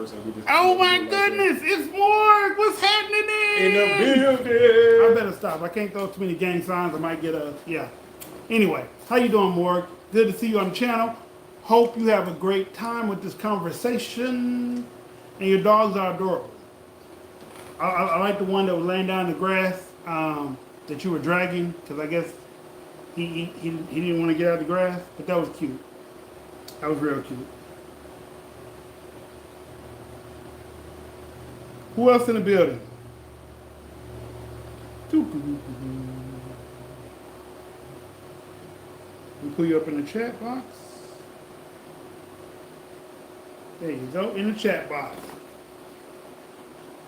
so we just. Oh my like goodness, it's Morg. What's happening? In the I building. better stop. I can't throw too many gang signs. I might get a yeah. Anyway, how you doing, Morg? Good to see you on the channel. Hope you have a great time with this conversation. And your dogs are adorable. I like the one that was laying down in the grass that you were dragging because I guess he didn't want to get out of the grass, but that was cute. That was real cute. Who else in the building? We pull you up in the chat box. There you go, in the chat box.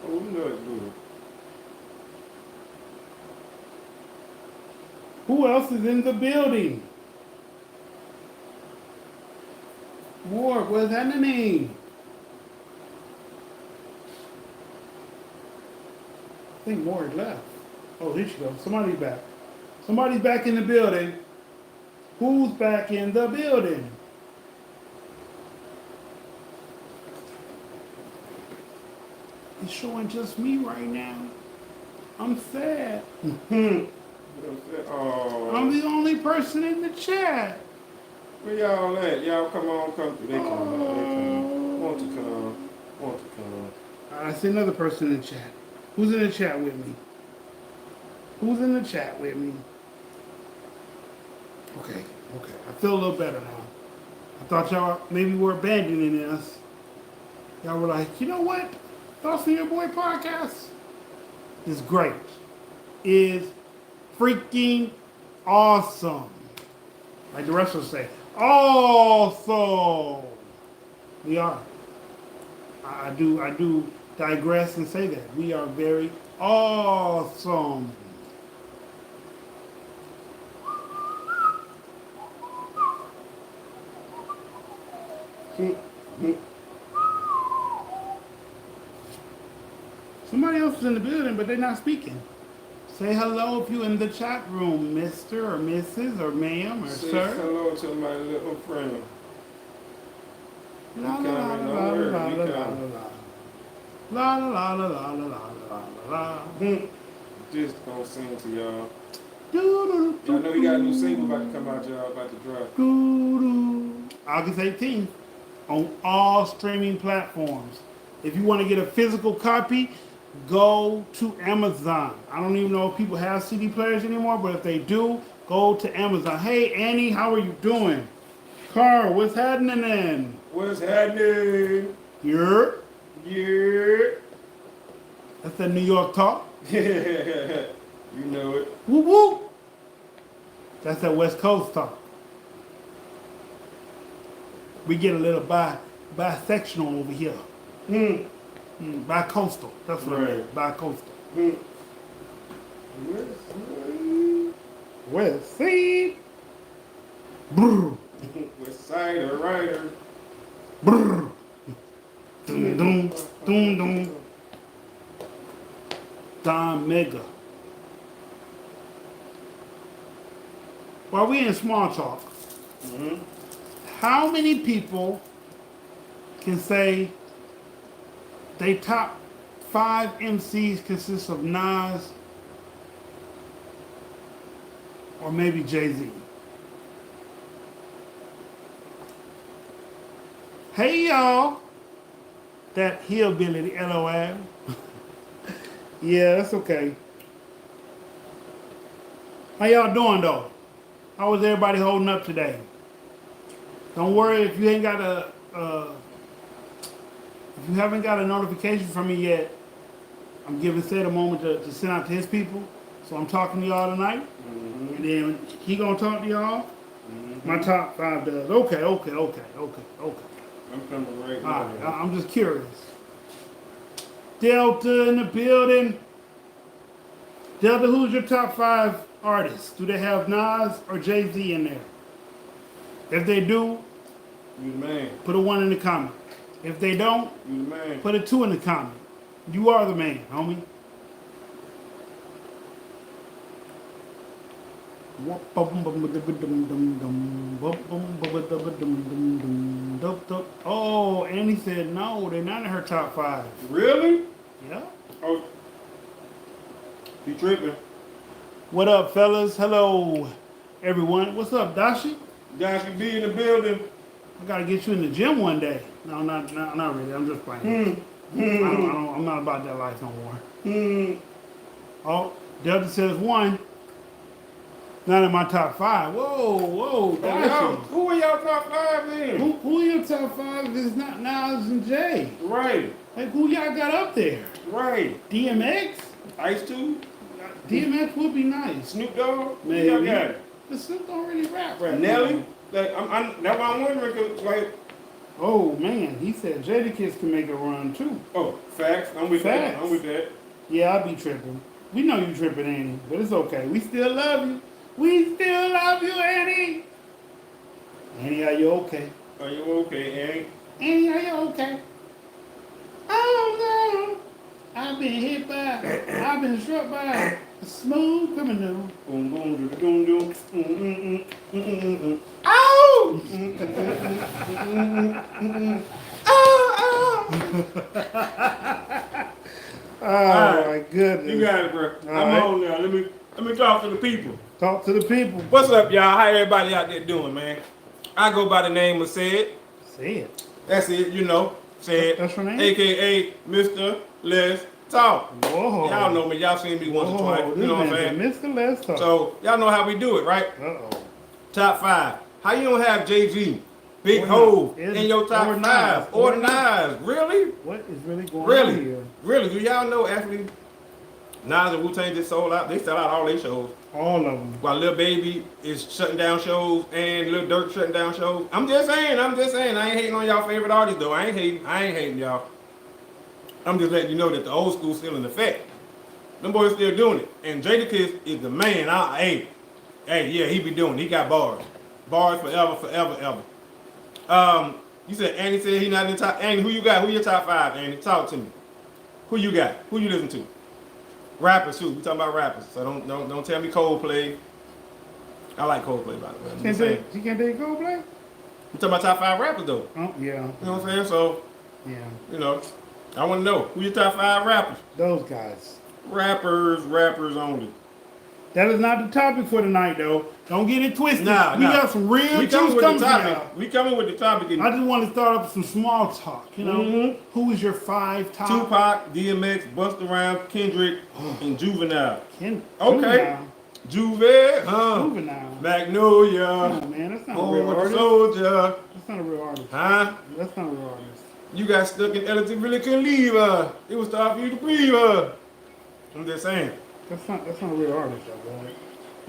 Oh, we know it's good. Who else is in the building? Morg, what's happening? I think Morg left. Oh, here she goes. Somebody's back. Somebody's back in the building. Who's back in the building? It's showing just me right now. I'm sad. Oh. I'm the only person in the chat. Where y'all at? Y'all come on, come through. They come. They come. Want to come. Want to come. I see another person in the chat. Who's in the chat with me? Who's in the chat with me? Okay. I feel a little better now. I thought y'all maybe were abandoning us. Y'all were like, you know what? Thoughts from Your Boy podcast is great. Is freaking awesome. Like the rest of us say, awesome. We are. I do digress and say that. We are very awesome. Somebody else is in the building, but they're not speaking. Say hello if you're in the chat room, Mr. or Mrs. or ma'am or Say sir. hello to my little friend. La la la la la la la la la la la la. Just gonna sing to y'all. Y'all Y'all know he got a new single about to come out, y'all, about to drop. August 18th on all streaming platforms. If you want to get a physical copy, go to Amazon. I don't even know if people have CD players anymore, but if they do, go to Amazon. Hey, Annie, how are you doing? Carl, what's happening then? What's happening? Yeah. Yeah. That's the New York talk. You know it. Woo woo. That's that West Coast talk. We get a little bisectional over here. Bi-coastal. That's what I mean. Bi-coastal. West Side. Brr. West Side Rider. Brr. Dum dum dum dum. Don Mega. While we in small talk, how many people can say they top 5 MCs consist of Nas or maybe Jay-Z? Hey y'all, that hillbilly LOL. Yeah, that's okay. How y'all doing though? How is everybody holding up today? Don't worry if you ain't got if you haven't got a notification from me yet. I'm giving Seth a moment to send out to his people. So I'm talking to y'all tonight, and then he gonna talk to y'all. My top 5 does. Okay. I'm coming right now. All right, I'm just curious. Delta in the building. Delta, who's your top 5 artists? Do they have Nas or Jay-Z in there? If they do, You the man. put a 1 in the comment. If they don't, You the man. put a 2 in the comment. You are the man, homie. Oh, Annie said no, they're not in her top five. Really? Yeah. Oh, you tripping? What up, fellas? Hello, everyone. What's up, Dashi? Guys, you be in the building. I gotta get you in the gym one day. No, not really. I'm just playing. I'm not about that life no more. Oh, Delta says one. Not in my top five. Whoa, Dashi. Who are y'all top five then? Who are your top five? This is not Nas and Jay. Right, Like, who y'all got up there? right. DMX? Ice Cube, DMX would be nice. Snoop Dogg. Who Maybe. y'all got? But Snoop don't really rap right Nelly. now. Like, that's why I'm wondering, 'cause, like, Oh, man. He said Jadakiss can make a run, too. oh, facts. I'm with that. Facts. I'm with that. Yeah, I be tripping. We know you tripping, Annie, but it's okay. We still love you. We still love you, Annie. Annie, are you okay? Are you okay, Annie, are you okay? Oh, no. I've been struck by a smooth criminal. Boom, boom, doom, doom, doom. Ow! Oh, my goodness. You got it, bro. I'm right. on now. Let me talk to the people. Talk to the people. What's up, y'all? How everybody out there doing, man? I go by the name of Said. Say it. That's it, you know. Said. That's your name? AKA Mr. Let's Talk. Whoa. Y'all know me. Y'all seen me once or twice. You know what I'm saying? Mr. Let's Talk. So y'all know how we do it, right? Uh-oh. Top five. How you don't have Jay-Z, Big Or Hov Nas. in your top Or Nas. five? Or Or Nas. Really? What is really going on Really? here? Really? Do y'all know actually Nas and Wu-Tang just sold out? They sell out all their shows. All of them. While Lil Baby is shutting down shows and Lil Durk shutting down shows. I'm just saying. I ain't hating on y'all favorite artists though. I ain't hating y'all. I'm just letting you know that the old school's still in effect. Them boys still doing it. And Jadakiss is the man. Hey, yeah, he be doing it. He got bars. Bars forever, ever. You said Andy said he not in the top. Andy, who you got? Who your top five, Andy? Talk to me. Who you got? Who you listen to? Rappers too. We talking about rappers. So don't tell me Coldplay. I like Coldplay, by the way. You can't take Coldplay? We talking about top five rappers though. Oh, yeah. You know what I'm saying? So, Yeah. you know, I want to know who your top five rappers. Those guys. Rappers only. That is not the topic for tonight, though. Don't get it twisted. Nah, we nah. got some real We juice coming with coming the for y'all. topic. We coming with the topic. I just want to start up with some small talk. You know, Mhm. who is your five top? Tupac, DMX, Busta Rhymes, Kendrick, and Juvenile. Okay. Juve, Juvenile. Magnolia, Come on, man. That's not a Home real with the artist. Soldier, That's not a real artist. huh? That's not a real artist. You got stuck in Ellington, really couldn't leave her. It was time for you to breathe her. I'm just saying. That's not a real artist, though, boy.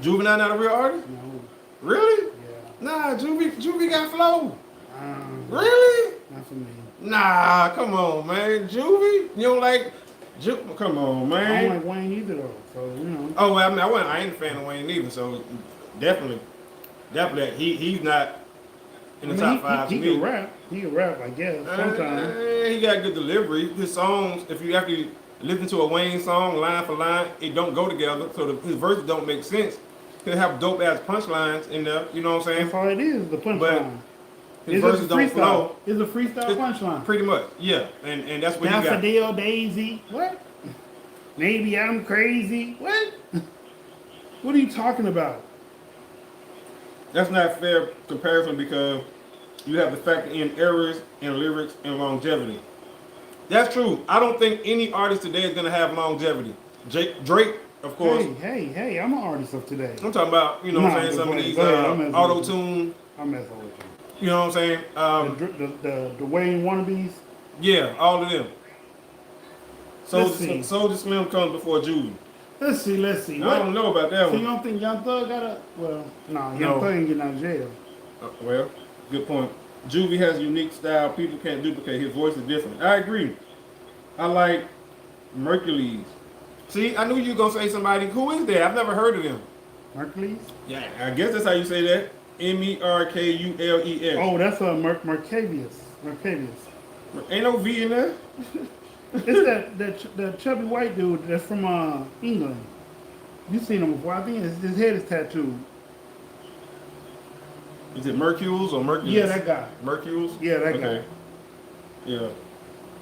Juvenile not a real artist? No. Really? Yeah. Nah, Juvie got flow. Really? Really? Not for me. Nah, come on, man. Juvie? You don't like come on, I man. don't like Wayne either, though. So, you know. Oh, well, I ain't a fan of Wayne either, so definitely he's not in the top five He to me. can rap. He can rap, I guess. Sometimes. He got good delivery. His songs, if you actually listen to a Wayne song line for line, it don't go together, so his verses don't make sense. He'll have dope ass punchlines in there, you know what I'm That's saying? all it is, the punchline. But his It's verses a don't flow. freestyle. It's a freestyle punchline. Pretty much, yeah. And that's what he got. Daffodil Daisy. What? Maybe I'm crazy. What? What are you talking about? That's not a fair comparison because you have to factor in errors in lyrics and longevity. That's true. I don't think any artist today is gonna have longevity. Drake, of course. Hey, I'm an artist of today. I'm talking about, you know what I'm saying, some of these auto-tune, I'm messing with you. you know what I'm saying? The Wayne wannabes. Yeah, all of them. Let's see. Soulja Slim comes before Juvie. Let's see. I don't know about that So you one. don't think Young Thug got a... Well, no, No. Young Thug ain't getting out of jail. Well, good point. Juvie has a unique style. People can't duplicate. His voice is different. I agree. I like Mercules. See, I knew you were going to say somebody. Who is that? I've never heard of them. Mercules? Yeah, I guess that's how you say that. Merkules. Oh, that's a Mercavius. Ain't no V in there. It's that chubby white dude that's from England. You've seen him before. I think his head is tattooed. Is it Mercules or Mercules? Yeah, that guy. Mercules? Yeah, that Okay. Yeah.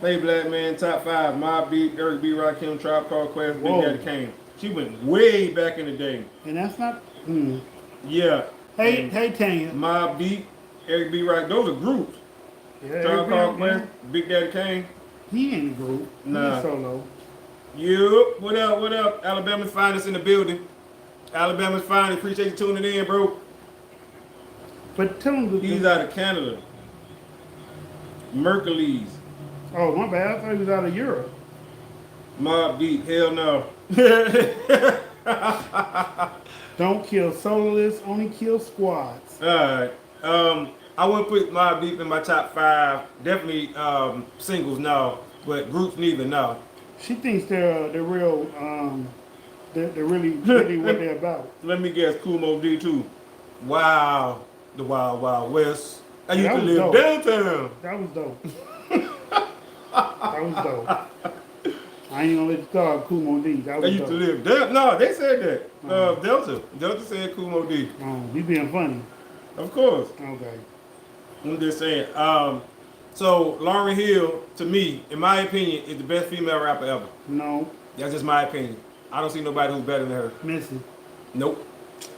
Hey, Black Man, top 5. Mobb Deep, Eric B. Rakim, Tribe Called Quest, Big Whoa. Daddy Kane. She went way back in the day. And that's not. Hmm. Yeah. Hey, And hey, Tanya. Mobb Deep, Eric B. Rakim, those are groups. Yeah, Tribe Called man. Quest, Big Daddy Kane. He ain't a group. Nah. He's solo. Yup. What up? What up? Alabama's finest in the building. Alabama's finest. Appreciate you tuning in, bro. But tell him He's out of Canada. Mercules. Oh, my bad. I thought he was out of Europe. Mobb Deep. Hell no. Don't kill soloists, only kill squads. Alright. I wouldn't put Mobb Deep in my top 5. Definitely singles, no. But groups, neither, no. She thinks they're real. They're really what they're about. Let me guess, Kumo D too. Wow. The Wild Wild West. I used That to was live dope. downtown. That was dope. That was dope. I ain't gonna let you call Kumo D. That I was used to dope. live down. No, they said that. Delta. Delta said Kumo D. Oh, you being funny. Of course. Okay. I'm just saying. So Lauryn Hill, to me, in my opinion, is the best female rapper ever. No, That's just my opinion. I don't see nobody who's better than her. Missy. Nope.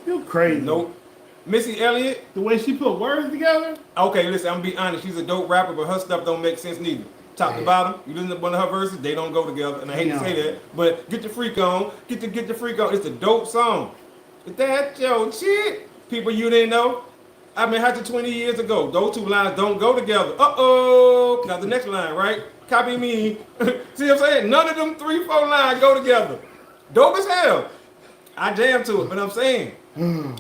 You crazy. Nope. Missy Elliott. The way she put words together. Okay, listen, I'm gonna be honest. She's a dope rapper, but her stuff don't make sense neither. Top to bottom, you listen to one of her verses, they don't go together, and I hate to say that, but get the freak on, get the freak on. It's a dope song. Is that your shit? People you didn't know. I mean, how to 20 years ago, those two lines don't go together. Uh-oh. Now the next line, right? Copy me. See what I'm saying? None of them 3, 4 lines go together. Dope as hell. I jam to it, but I'm saying.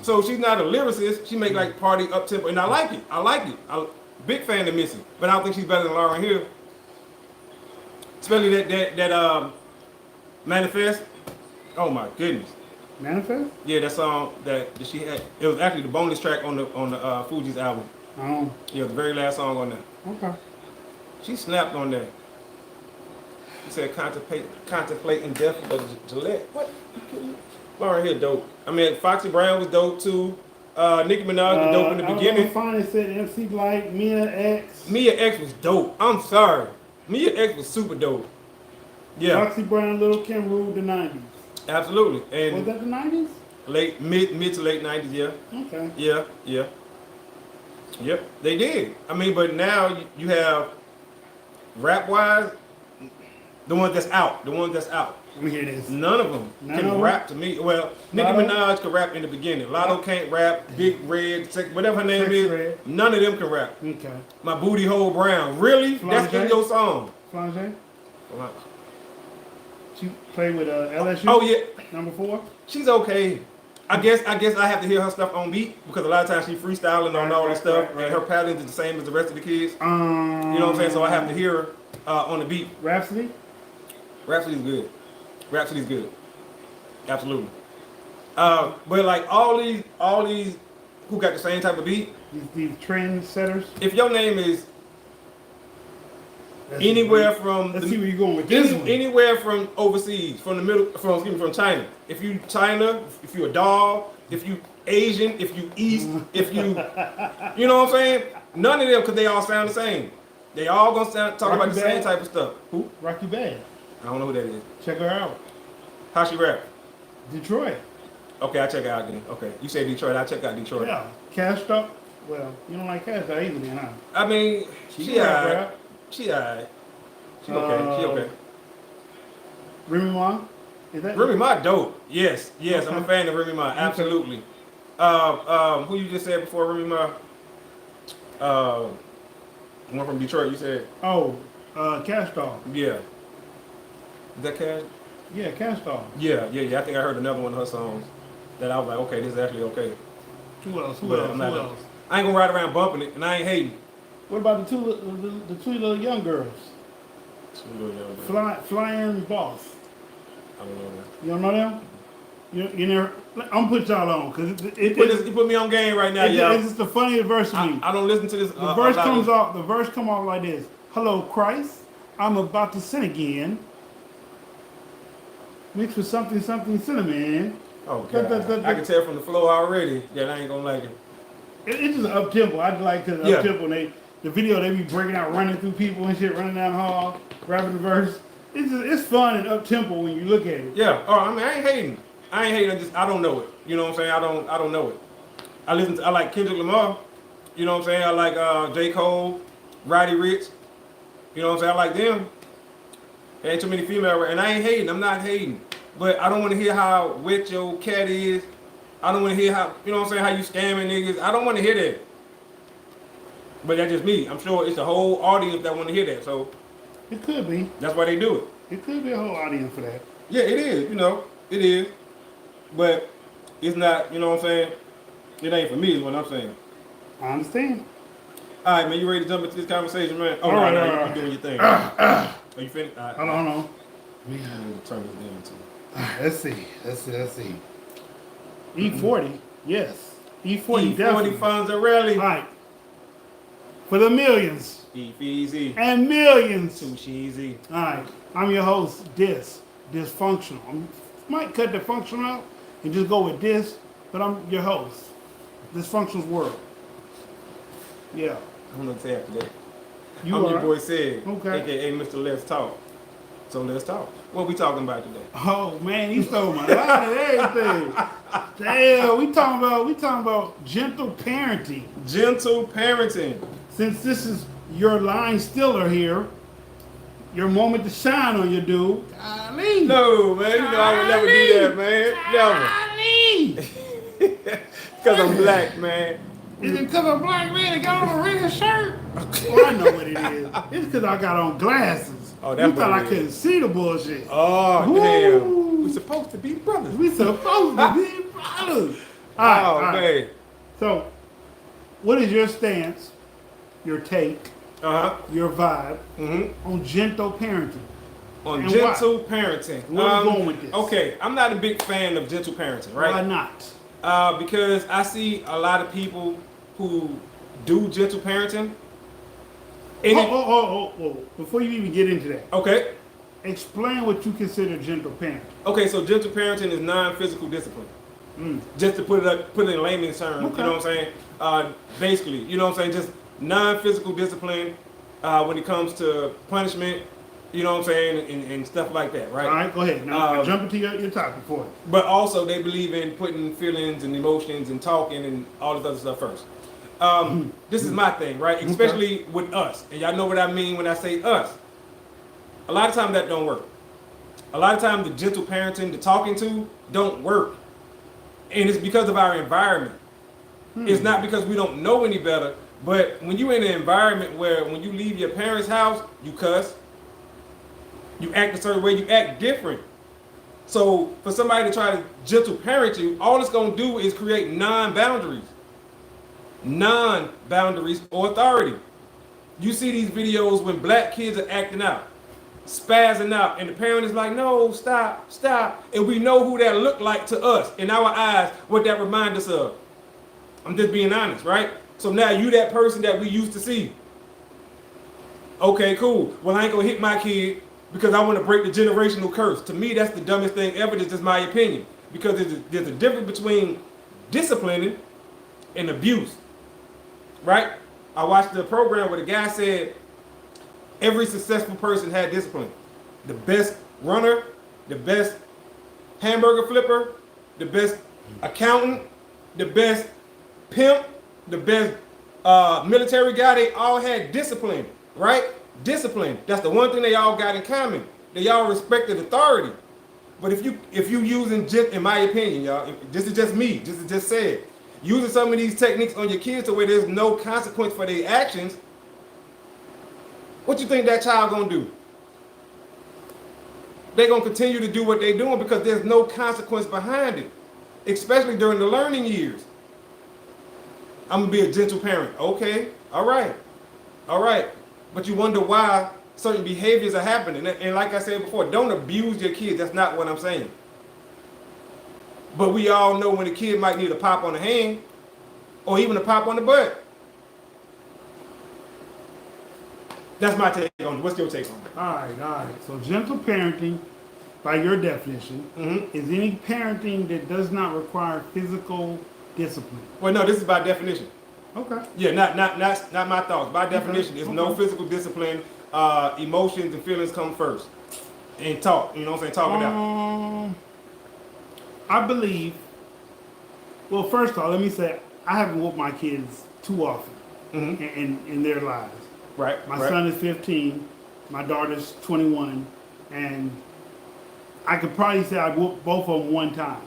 So she's not a lyricist. She make like party up tempo, and I like it. I like it. I'm big fan of Missy, but I don't think she's better than Lauryn Hill. Especially that Manifest. Oh my goodness. Manifest? Yeah, that song that she had. It was actually the bonus track on the Fugees album. Oh, Yeah, the very last song on there. okay. She snapped on that. She said contemplating death of Gillette. What? Lauryn Hill dope. I mean, Foxy Brown was dope too. Nicki Minaj was dope in the beginning. Finally said MC Light, Mia X. Mia X was dope. I'm sorry. Mia X was super dope. Yeah, Foxy Brown, Little Kim ruled the 90s. absolutely. Was And that the 90s? mid to late 90s, yeah. Okay. Yeah. Yep, they did. I mean, but now you have rap wise, the one that's out. Let me hear this. None of them None can of 'em? rap to me. Well, Nicki Lotto? Minaj could rap in the beginning. Lotto can't rap. Big Red, whatever her name Sex is, Red. none of them can rap. Okay. My Booty Hole Brown. Really? That's in Flange? your song. Flange? She played with LSU. Oh yeah, Number 4. she's okay. I guess I have to hear her stuff on beat because a lot of times she freestyling on all this stuff, right. and her patterns is the same as the rest of the kids. You You know what I'm saying? So I have to hear her on the beat. Rhapsody. Rhapsody's good. Rhapsody's good. Absolutely. But like all these who got the same type of beat, These trend setters. if your name is anywhere from Let's see where you're going with this one. anywhere from overseas, from China. If you China, if you a dog, if you Asian, if you East, if you you know what I'm saying? None of them, because they all sound the same. They all gonna talk Rocky about the same Bad? type of stuff. Who? Rocky Bad. I don't know who that is. Check her out. How she rap? Detroit. Okay, I'll check it out then. Okay. You say Detroit, I'll check out Detroit. Yeah. Cash Up. Well, you don't like Cash Up either, then, huh? I mean, she can rap, alright. rap. She alright. She okay. She okay. Remy Ma. Is that Remy Ma dope. Yes, I'm a Okay. fan of Remy Ma. Absolutely. Who you just said before Remy Ma? One from Detroit. You said Oh, Cash Doll. yeah. Is that Cash? Yeah, Cash Doll. Yeah. I think I heard another one of her songs that I was like, okay, this is actually okay. Who else? Who But else? I'm Who not- else? I ain't gonna ride around bumping it, and I ain't hating. What about the two little young girls? Flying Boss. I don't know that. You don't know them? You never. I'm gonna put y'all on because You put me on game right now, y'all. it's just the funniest verse to me. I don't listen to this. The verse comes off. The verse come off like this: "Hello, Christ, I'm about to sin again. Mixed with something cinnamon." Oh God. I can tell from the flow already that I ain't gonna like it. It's just up tempo. I just like the Yeah. up tempo. The video they be breaking out, running through people and shit, running down the hall, rapping the verse. It's fun and up tempo when you look at it. Yeah. Oh, I mean, I ain't hating. I ain't hating. I don't know it. You know what I'm saying? I don't know it. I like Kendrick Lamar. You know what I'm saying? I like J. Cole, Roddy Ricch. You know what I'm saying? I like them. There ain't too many female, and I ain't hating. I'm not hating. But I don't want to hear how wet your cat is. I don't want to hear how, you know what I'm saying, how you scamming niggas. I don't want to hear that. But that's just me. I'm sure it's a whole audience that want to hear that. So It could be. that's why they do it. It could be a whole audience for that. Yeah, it is. You know, it is. But it's not, you know what I'm saying? It ain't for me is what I'm saying. I understand. All right, man, you ready to jump into this conversation, man? Oh, All right, no, all you right. doing your thing. Are you finished? All right. Hold on, hold on. I'm going to turn this down, too. Let's see. E40, yes. E40, E40 definitely. Fonzarelli. Right. For the millions E-Feezy. and millions. Too cheesy. All right. I'm your host, Dysfunctional. I might cut the function out and just go with this, but I'm your host. Dysfunctional's World. Yeah. I don't know what to say after that. You I'm are. your boy Sid, Okay. a.k.a. Mr. Let's Talk. So let's talk. What we talking about today? Oh man, you stole my line and everything. Damn, we talking about gentle parenting. Gentle parenting. Since this is your line stiller here, your moment to shine on you, dude. Golly. No, man, you know I would never do that, man. Never. Golly. Because I'm black, man. Is it because I'm black man and got on a red shirt? Well, I know what it is. It's because I got on glasses. Oh, that's you thought what I it couldn't see the bullshit. Oh, Ooh. damn. We supposed to be brothers. We supposed to be brothers. All right, Oh, all right. man. So, what is your stance, your take, Uh-huh. your vibe Mm-hmm. on gentle parenting? On And gentle parenting. Where we going with this? Okay, I'm not a big fan of gentle parenting, right? Why not? Because I see a lot of people who do gentle parenting. And Oh. Before you even get into that, okay. explain what you consider gentle parenting. Okay, so gentle parenting is non-physical discipline. Just to put it in layman's terms, Okay. you know what I'm saying? Basically, you know what I'm saying? Just non-physical discipline when it comes to punishment, you know what I'm saying, and stuff like that, right? All right, go ahead. Now, Um, jump into your topic for it. But also, they believe in putting feelings and emotions and talking and all this other stuff first. This is my thing, right? Especially with us. And y'all know what I mean when I say us. A lot of times that don't work. A lot of times the gentle parenting, the talking to, don't work. And it's because of our environment. It's not because we don't know any better, but when you're in an environment where when you leave your parents' house, you cuss, you act a certain way, you act different. So for somebody to try to gentle parent you, all it's gonna do is create non-boundaries or authority. You see these videos when black kids are acting out, spazzing out, and the parent is like, no, stop. And we know who that look like to us, in our eyes, what that reminds us of. I'm just being honest, right? So now you that person that we used to see. Okay, cool. Well, I ain't gonna hit my kid because I want to break the generational curse. To me, that's the dumbest thing ever. That's just my opinion. Because there's a difference between disciplining and abuse, right? I watched the program where the guy said every successful person had discipline. The best runner, the best hamburger flipper, the best accountant, the best pimp, the best military guy, they all had discipline, right? Discipline. That's the one thing they all got in common. They all respected authority. But if you using, just in my opinion, y'all, this is just me, this is just said, using some of these techniques on your kids to where there's no consequence for their actions, what you think that child gonna do? They're gonna continue to do what they're doing because there's no consequence behind it, especially during the learning years. I'm gonna be a gentle parent. Okay, all right. But you wonder why certain behaviors are happening. And like I said before, don't abuse your kids. That's not what I'm saying. But we all know when a kid might need a pop on the hand or even a pop on the butt. That's my take on it. What's your take on it? All right. So gentle parenting, by your definition, is any parenting that does not require physical discipline. Well, no, this is by definition. Okay. Yeah, not my thoughts. By definition, there's no Okay. physical discipline. Emotions and feelings come first. And talk, you know what I'm saying? Talk it out. I believe. Well, first of all, let me say I haven't whooped my kids too often Mm-hmm. in their lives. Right. My right. son is 15, my daughter's 21, and I could probably say I whooped both of them one time.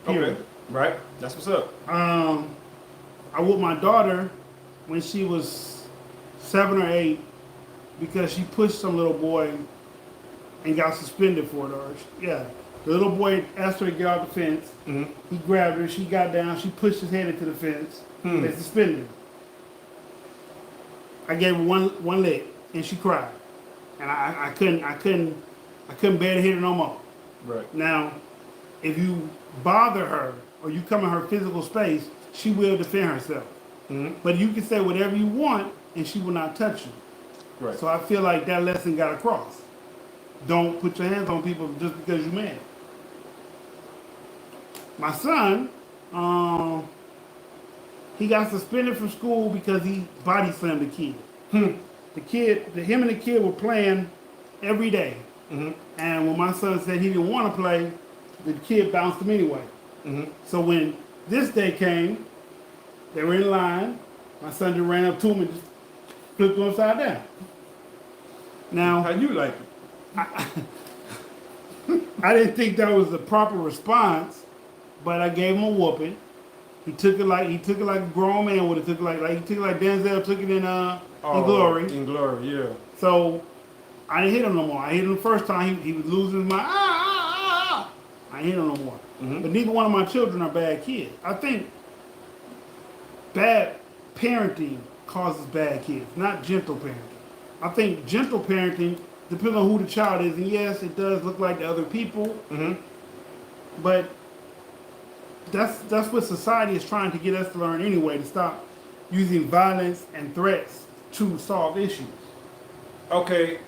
Period. Okay. Right. That's what's up. I whooped my daughter when she was 7 or 8 because she pushed some little boy and got suspended for it. Or yeah, the little boy asked her to get off the fence. Mm-hmm. He grabbed her. She got down. She pushed his head into the fence. They suspended her. I gave her one leg, and she cried, and I couldn't bear to hit her no more. Right. Now, if you bother her or you come in her physical space, she will defend herself. Mm-hmm. But you can say whatever you want, and she will not touch you. Right. So I feel like that lesson got across. Don't put your hands on people just because you're mad. My son, he got suspended from school because he body slammed the kid. Him and the kid were playing every day. Mm-hmm. And when my son said he didn't want to play, the kid bounced him anyway. Mm-hmm. So when this day came, they were in line. My son just ran up to him and just flipped him upside down. How Now, you like it? I didn't think that was the proper response, but I gave him a whooping. He took it like a grown man would have took it like he took it like Denzel took it in Glory. In Glory, yeah. So I didn't hit him no more. I hit him the first time. He was losing his mind. I ain't hit him no more. Mm-hmm. But neither one of my children are bad kids. I think bad parenting causes bad kids, not gentle parenting. I think gentle parenting depends on who the child is. And yes, it does look like the other people, Mm-hmm. but that's what society is trying to get us to learn anyway, to stop using violence and threats to solve issues. Okay,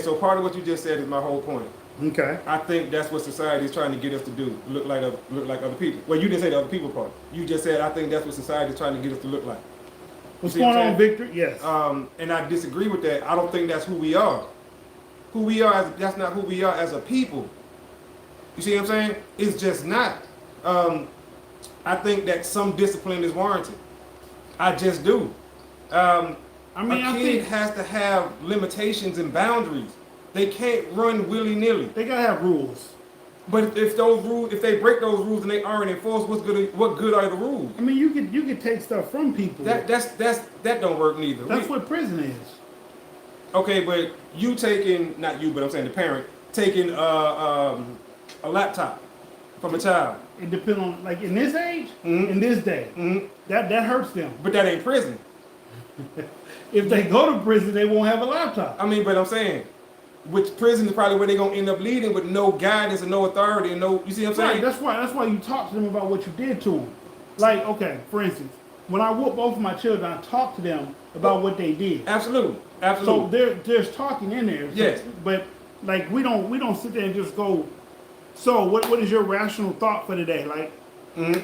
so part of what you just said is my whole point. Okay. I think that's what society is trying to get us to do, look like other people. Well, you didn't say the other people part. You just said I think that's what society is trying to get us to look like. What's See what going I'm on, saying? Victor? Yes. And I disagree with that. I don't think that's who we are. That's not who we are as a people. You see what I'm saying? It's just not. I think that some discipline is warranted. I just do. I A kid has to have limitations and boundaries. They can't run willy-nilly. they gotta have rules. But if they break those rules and they aren't enforced, what good are the rules? I mean, you could take stuff from people. That don't work neither. That's what prison is. Okay, but you taking, not you, but I'm saying the parent taking a laptop from a child. It depends on, like in this age, Mhm. in this day, Mhm. that hurts them. But that ain't prison. If they go to prison, they won't have a laptop. I mean, but I'm saying, which prison is probably where they're gonna end up leading with no guidance and no authority and no. You see what I'm Right. saying? That's why you talk to them about what you did to them. Like, okay, for instance, when I whoop both of my children, I talk to them about what they did. Absolutely, So absolutely. there's talking in there. So- Yes. But like we don't sit there and just go. So what is your rational thought for today? Like Mhm.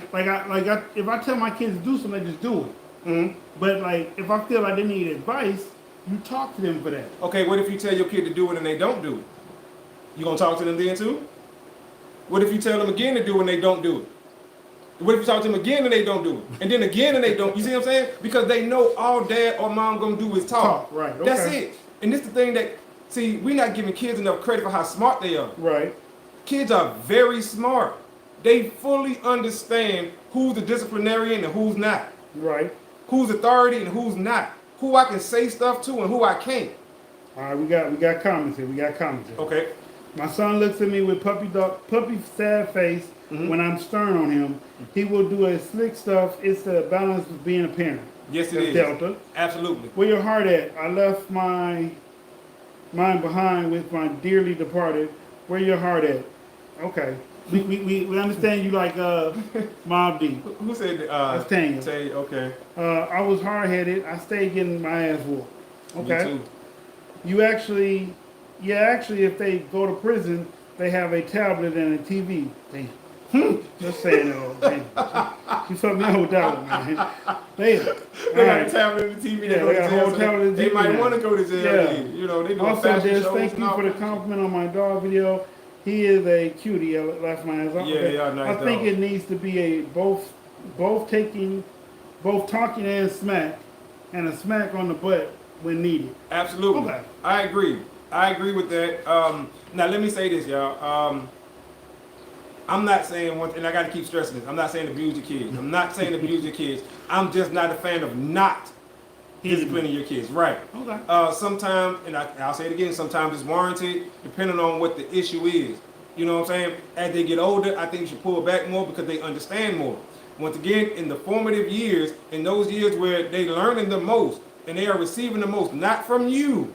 if I tell my kids to do something, they just do it. Mhm. But like if I feel like they need advice, you talk to them for that. Okay, what if you tell your kid to do it and they don't do it? You gonna talk to them then too? What if you tell them again to do it and they don't do it? What if you talk to them again and they don't do it? And then again and they don't? You see what I'm saying? Because they know all dad or mom gonna do is talk. Talk, right, That's okay. it. And this the thing that, see, we're not giving kids enough credit for how smart they are. Right. Kids are very smart. They fully understand who's the disciplinarian and who's not. Right. Who's authority and who's not. Who I can say stuff to and who I can't. All right. We got comments here. Okay. My son looks at me with puppy sad face when I'm stern on him. He will do a slick stuff. It's the balance of being a parent. Yes, it That's is. Delta. Absolutely. Where your heart at? I left mine behind with my dearly departed. Where your heart at? Okay. We understand you like Mob D. Who said That's Tanya. Say, okay. I was hard headed. I stayed getting my ass whooped. Okay. Me too. You actually, if they go to prison, they have a tablet and a TV. Just saying it, old man. You fucked me up with that one, man. They got a tablet and the TV. Yeah, they got a whole tablet and They TV might now. want to go to jail. Yeah. You know, they do Also, fashion Des, shows thank and you all for the that. compliment on my dog video. He is a cutie. Last man. Yeah, they are nice I think dogs. it needs to be a both talking and smack, and a smack on the butt when needed. Absolutely. Okay. I agree. I agree with that. Now, let me say this, y'all. I'm not saying one, and I got to keep stressing this. I'm not saying abuse your kids. I'm not saying abuse your kids. I'm just not a fan of not disciplining your kids. Right. Okay. Sometimes, and I'll say it again, sometimes it's warranted, depending on what the issue is. You know what I'm saying? As they get older, I think you should pull back more because they understand more. Once again, in the formative years, in those years where they're learning the most, and they are receiving the most, not from you,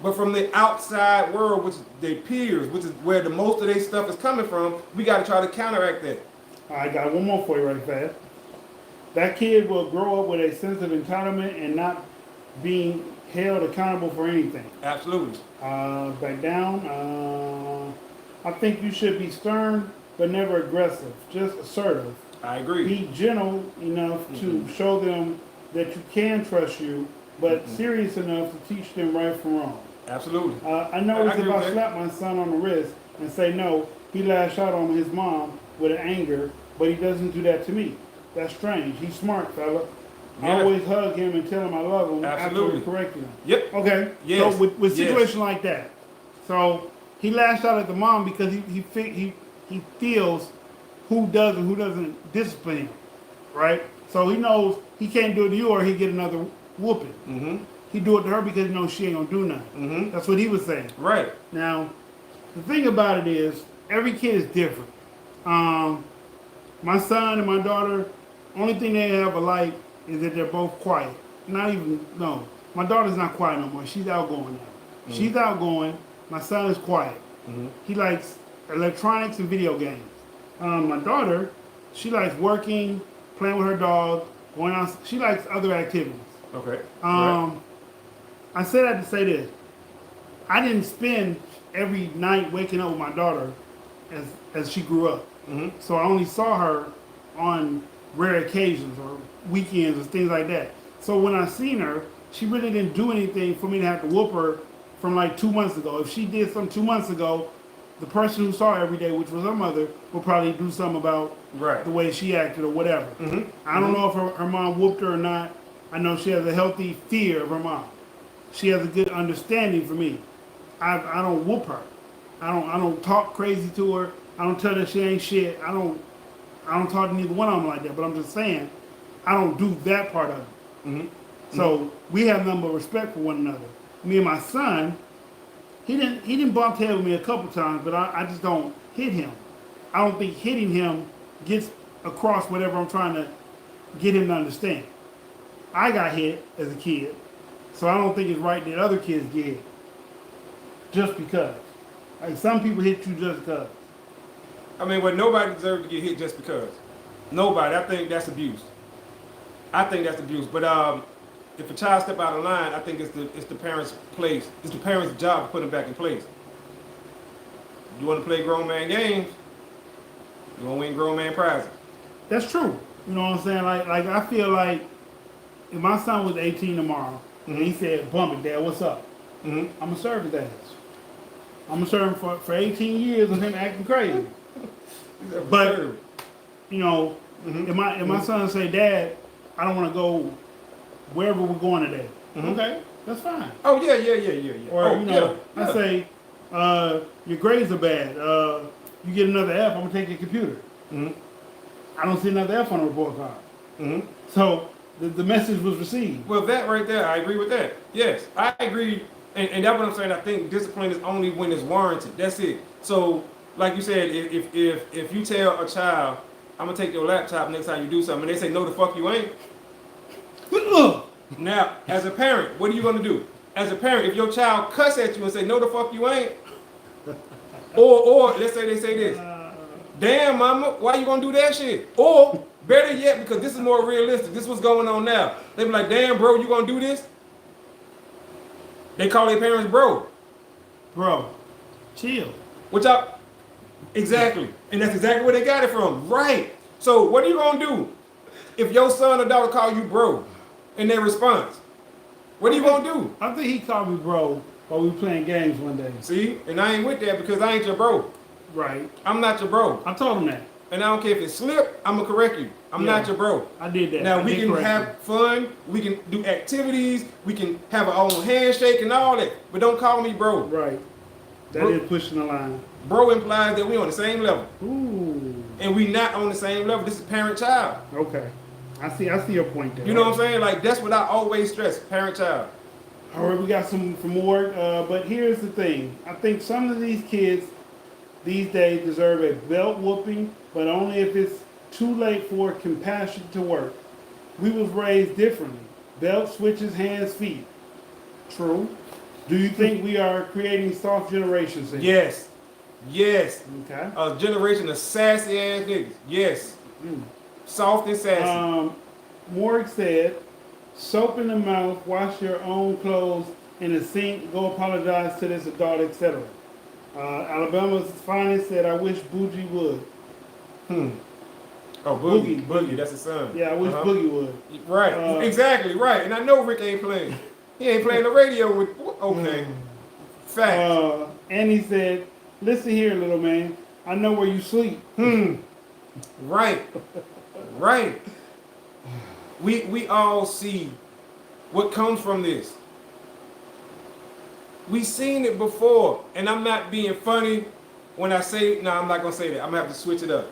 but from the outside world, which is their peers, which is where the most of their stuff is coming from, we got to try to counteract that. I got one more for you right fast. That kid will grow up with a sense of entitlement and not being held accountable for anything. Absolutely. Back down. I think you should be stern, but never aggressive. Just assertive. I agree. Be gentle enough to show them that you can trust you, but serious enough to teach them right from wrong. Absolutely. I notice agree if I with that. slap my son on the wrist and say no, he lash out on his mom with anger, but he doesn't do that to me. That's strange. He's smart, fella. I Yeah. always hug him and tell him I love him Absolutely. after correcting him. Yep. Okay. Yes. So with Yes. situation like that, so he lashed out at the mom because he feels who does and who doesn't discipline him, right? So he knows he can't do it to you or he get another whooping. Mm-hmm. He do it to her because he knows she ain't gonna do nothing. Mm-hmm. That's what he was saying. Right. Now, the thing about it is, every kid is different. My son and my daughter, only thing they have alike is that they're both quiet. No. My daughter's not quiet no more. She's outgoing now. She's outgoing. My son is quiet. He likes electronics and video games. My daughter, she likes working, playing with her dog, going out. She likes other activities. Okay. Right. I say that to say this. I didn't spend every night waking up with my daughter as she grew up. So I only saw her on rare occasions or weekends or things like that. So when I seen her, she really didn't do anything for me to have to whoop her from like 2 months ago. If she did something 2 months ago, the person who saw her every day, which was her mother, would probably do something about Right. the way she acted or whatever. I don't know if her mom whooped her or not. I know she has a healthy fear of her mom. She has a good understanding for me. I don't whoop her. I don't talk crazy to her. I don't tell her she ain't shit. I don't talk to neither one of them like that. But I'm just saying, I don't do that part of it. So we have nothing but respect for one another. Me and my son, he didn't bump head with me a couple times, but I just don't hit him. I don't think hitting him gets across whatever I'm trying to get him to understand. I got hit as a kid, so I don't think it's right that other kids get hit just because. Like some people hit you just because. I mean, well, nobody deserves to get hit just because. Nobody. I think that's abuse. But if a child step out of line, I think it's the parents' place. It's the parents' job to put them back in place. You want to play grown man games, you want to win grown man prizes. That's true. You know what I'm saying? Like I feel like if my son was 18 tomorrow and he said, "Bump it, Dad, what's up?" I'm gonna serve his ass. I'm gonna serve him for 18 years of him acting crazy. But you know, if my son say, "Dad, I don't want to go wherever we're going today," okay, that's fine. Oh yeah. Or I say, "Your grades are bad. You get another F. I'm gonna take your computer." I don't see another F on the report card. So the message was received. Well, that right there, I agree with that. Yes, I agree. And that's what I'm saying. I think discipline is only when it's warranted. That's it. So, like you said, if you tell a child, "I'm gonna take your laptop next time you do something," and they say, "No, the fuck you ain't." Now, as a parent, what are you gonna do? As a parent, if your child cuss at you and say, "No, the fuck you ain't," or let's say they say this, "Damn, mama, why you gonna do that shit?" Or better yet, because this is more realistic, this is what's going on now. They be like, "Damn, bro, you gonna do this?" They call their parents bro. Bro, chill. Which I, Exactly. And that's exactly where they got it from. Right. So what are you gonna do if your son or daughter call you bro in their response? What are you gonna do? I think he called me bro while we were playing games one day. See? And I ain't with that because I ain't your bro. Right. I'm not your bro. I told him that. And I don't care if it slip, I'm gonna correct you. I'm Yeah. not your bro. I did that. Now I we did can correct have him. fun, we can do activities, we can have our own handshake and all that, but don't call me bro. Right. That Bro- is pushing the line. Bro implies that we on the same level, Ooh. and we not on the same level. This is parent-child. Okay. I see your point there. You know what I'm saying? Like that's what I always stress: parent-child. All right, we got some more, but here's the thing. I think some of these kids these days deserve a belt whooping, but only if it's too late for compassion to work. We was raised differently. Belt switches, hands, feet. True. Do you think we are creating soft generations? here? Yes, yes. Okay. A generation of sassy ass niggas. Yes, Mm. soft and sassy. Morg said, soap in the mouth, wash your own clothes in the sink, go apologize to this adult, etc. Alabama's finest said, I wish Bougie would. Oh, Boogie, Boogie. Boogie, that's his son. Yeah, I wish Uh-huh. Boogie would. Right, Uh, exactly, right. And I know Rick ain't playing. He ain't playing the radio with. Okay, fact. And he said, listen here, little man, I know where you sleep. Right, right. We all see what comes from this. We seen it before, and I'm not being funny when I say. No, I'm not gonna say that. I'm gonna have to switch it up.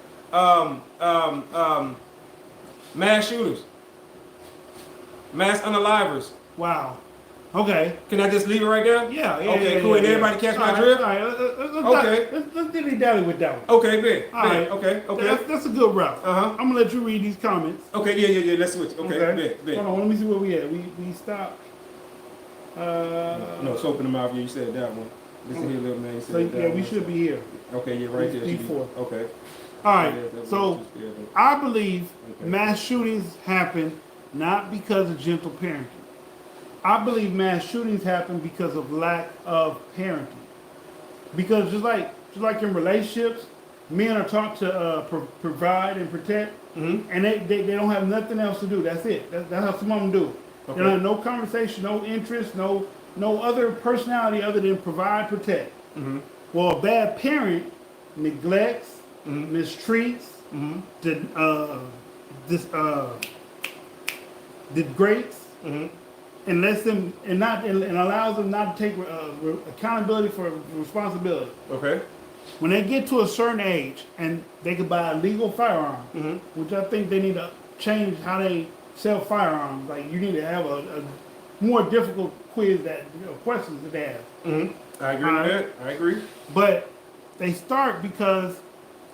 Mass shooters, mass unalivers. Wow. Okay. Can I just leave it right there? Yeah, yeah. Okay, yeah, cool. yeah, And yeah. everybody catch my All right, drift? All right, Okay. let's dilly-dally with that one. Okay, bet. All right. Okay, okay. That's a good route. Uh-huh. I'm gonna let you read these comments. Okay, yeah. Let's switch. Okay, bet. Hold on, let me see where we at. We stopped. No, soap in the mouth. Yeah, you said that one. Listen here, little man. You said So that yeah, one. we should be here. Okay, yeah, right there. Before. Okay. All right. Yeah, that's So what you scared of. I believe Okay. mass shootings happen not because of gentle parenting. I believe mass shootings happen because of lack of parenting. Because just like in relationships, men are taught to provide and protect, and they don't have nothing else to do. That's it. That's how some of them do it. Okay. They don't have no conversation, no interest, no other personality other than provide, protect. Well, a bad parent neglects, mistreats, degrades, and lets them and allows them not to take accountability for responsibility. Okay. When they get to a certain age and they can buy a legal firearm, which I think they need to change how they sell firearms. Like you need to have a more difficult quiz questions that they have. I agree with that. I agree. But they start because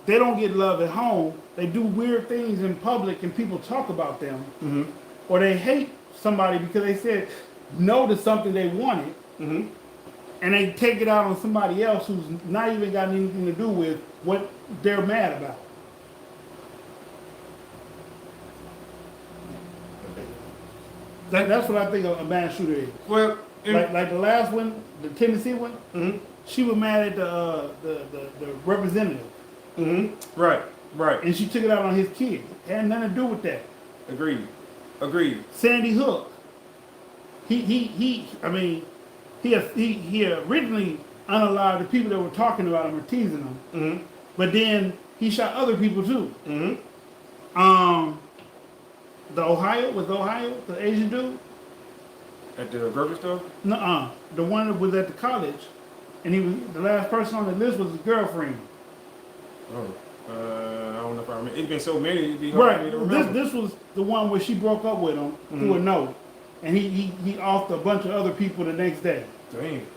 they don't get love at home. They do weird things in public and people talk about them. Or they hate somebody because they said no to something they wanted. And they take it out on somebody else who's not even got anything to do with what they're mad about. That's what I think a mass shooter is. Well, Like the last one, the Tennessee one, she was mad at the representative. right. And she took it out on his kids. It had nothing to do with that. Agreed. Sandy Hook. He originally unalived the people that were talking about him or teasing him. But then he shot other people too. The Ohio, the Asian dude? At the grocery store? Nuh-uh. The one that was at the college. And he was the last person on the list was his girlfriend. Oh. I don't know if I remember. It's been so many, it'd be hard for me to remember. This was the one where she broke up with him through a note. And he offed a bunch of other people the next day. Dang.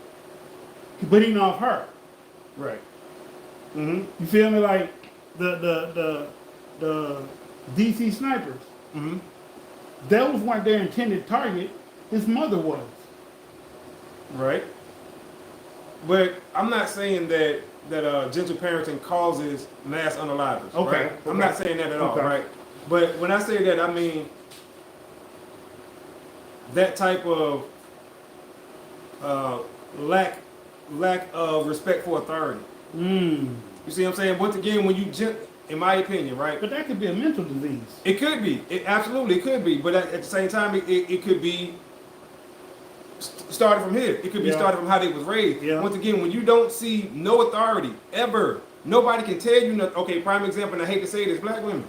But he didn't off her. Right. You feel me? Like the DC snipers. Those weren't their intended target. His mother was. Right. But I'm not saying that gentle parenting causes mass unalivers. Okay. Right? I'm not saying that at all. Okay. Right. But when I say that, I mean that type of lack of respect for authority. You see what I'm saying? Once again, when you in my opinion, right? But that could be a mental disease. It could be. It absolutely could be. But at the same time, it could be started from here. It could be started from how they was raised. Yeah. Once again, when you don't see no authority ever, nobody can tell you nothing. Okay, prime example, and I hate to say this, black women.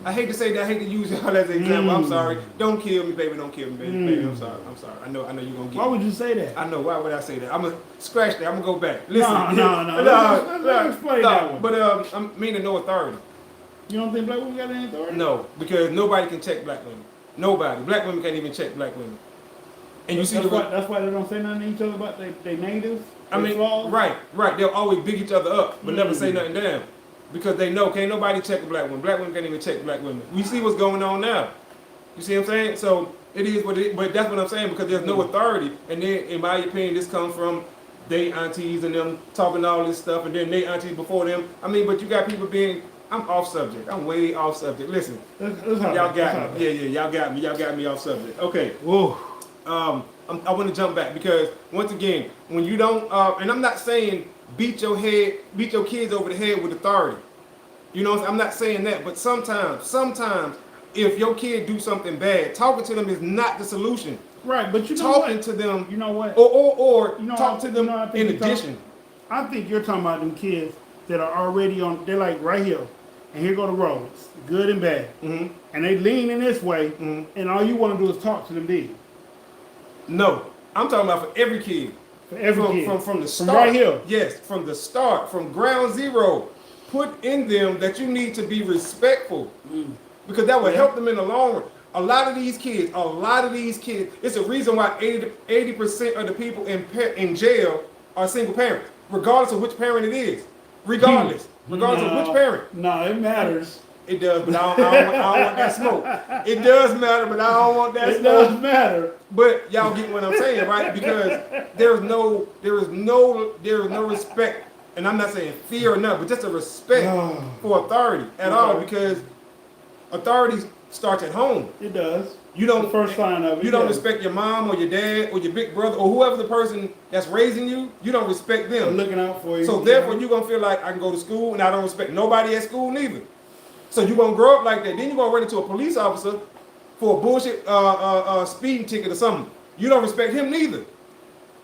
I hate to say that. I hate to use y'all as an example. I'm sorry. Don't kill me, baby. Don't kill me, baby. Baby, I'm sorry. I'm sorry. I know you're gonna get. Why would you say that? I know. Why would I say that? I'm gonna scratch that. I'm gonna go back. Listen. No. Let's explain that one. But I'm meaning no authority. You don't think black women got any authority? No, because nobody can check black women. Nobody. Black women can't even check black women. And you see that's why they don't say nothing to each other about they natives. I mean, flaws. right. They'll always big each other up, but never say nothing down. Because they know, can't nobody check a black woman. Black women can't even check black women. We see what's going on now. You see what I'm saying? So it is what it is, but that's what I'm saying, because there's no authority. And then, in my opinion, this comes from they aunties and them talking all this stuff, and then they aunties before them. I mean, but you got people being, I'm off subject. I'm way off subject. Listen, y'all got me. Yeah, y'all got me. Y'all got me off subject. Okay. Whoa. I want to jump back because once again, when you don't, and I'm not saying beat your kids over the head with authority. You know, I'm not saying that, but sometimes, if your kid do something bad, talking to them is not the solution. Right, but you know talking what? to them, you know what? Or you know, talk to them in addition. I think you're talking about them kids that are already on. They're like right here, and here go the roads, good and bad, and they lean in this way, and all you want to do is talk to them there. No, I'm talking about for every kid. For every kid. From the start. From right here. Yes, from the start, from ground zero. Put in them that you need to be respectful. Because that will help them in the long run. A lot of these kids, it's a reason why 80% of the people in jail are single parents, regardless of which parent it is. Regardless of which parent. No, it matters. It does, but I don't want that smoke. It does matter, but I don't want that smoke. It does matter. But y'all get what I'm saying, right? Because there is no respect, and I'm not saying fear or nothing, but just a respect for authority at all, because authority starts at home. It does. You don't the first sign of it. You don't respect your mom or your dad or your big brother or whoever the person that's raising you. You don't respect them. I'm looking out for you. So therefore, you're gonna feel like I can go to school and I don't respect nobody at school neither. So you're gonna grow up like that. Then you're gonna run into a police officer for a bullshit speeding ticket or something. You don't respect him neither.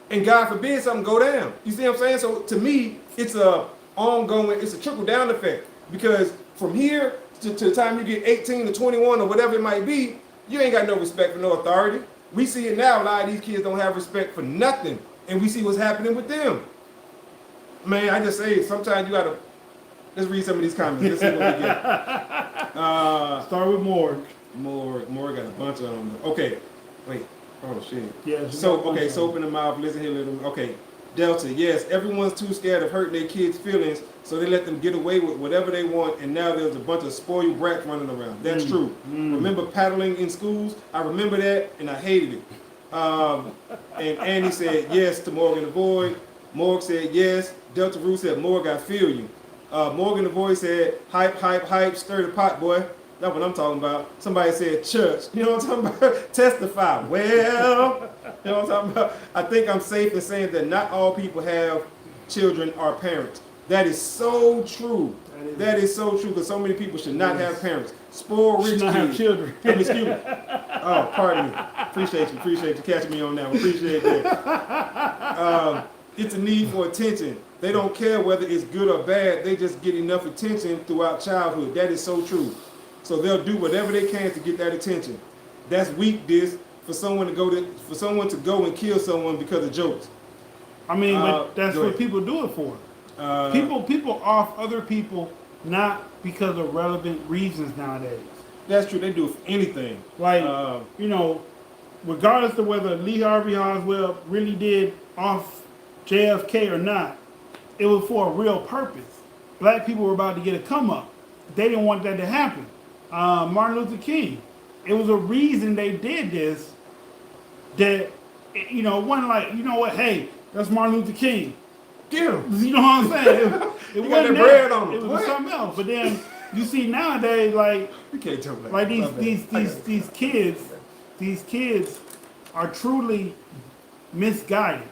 And God forbid something go down. You see what I'm saying? So to me, it's a trickle down effect. Because from here to the time you get 18 to 21 or whatever it might be, you ain't got no respect for no authority. We see it now. A lot of these kids don't have respect for nothing. And we see what's happening with them. Man, I just say sometimes you gotta. Let's read some of these comments. Let's see what we get. Start with Morg. Morg got a bunch of them. Okay, wait. Oh shit. Yeah. Soap in the mouth. Listen here, okay. Delta. Yes, everyone's too scared of hurting their kids' feelings, so they let them get away with whatever they want. And now there's a bunch of spoiled brats running around. That's true. Remember paddling in schools? I remember that, and I hated it. And Andy said yes to Morgan the Void. Morg said yes. Delta Rue said Morg, I feel you. Morgan the Void said, hype, stir the pot, boy. That's what I'm talking about. Somebody said church. You know what I'm talking about? Testify. Well, you know what I'm talking about? I think I'm safe in saying that not all people have children or parents. That is so true. That is so true, because so many people should not have parents. Spoiled rich kids. Have children. Excuse me. Oh, pardon me. Appreciate you catching me on that. Appreciate that. It's a need for attention. They don't care whether it's good or bad. They just get enough attention throughout childhood. That is so true. So they'll do whatever they can to get that attention. That's weak, for someone to go and kill someone because of jokes. I mean, but that's what people do it for. People off other people not because of relevant reasons nowadays. That's true. They do it for anything. Like regardless of whether Lee Harvey Oswald really did off JFK or not, it was for a real purpose. Black people were about to get a come up. They didn't want that to happen. Martin Luther King, it was a reason they did this. That wasn't like, you know what? Hey, that's Martin Luther King. Get him. You know what I'm saying? It wasn't that bread on him. It was something else. But then you see nowadays, like, you can't tell me like these kids are truly misguided.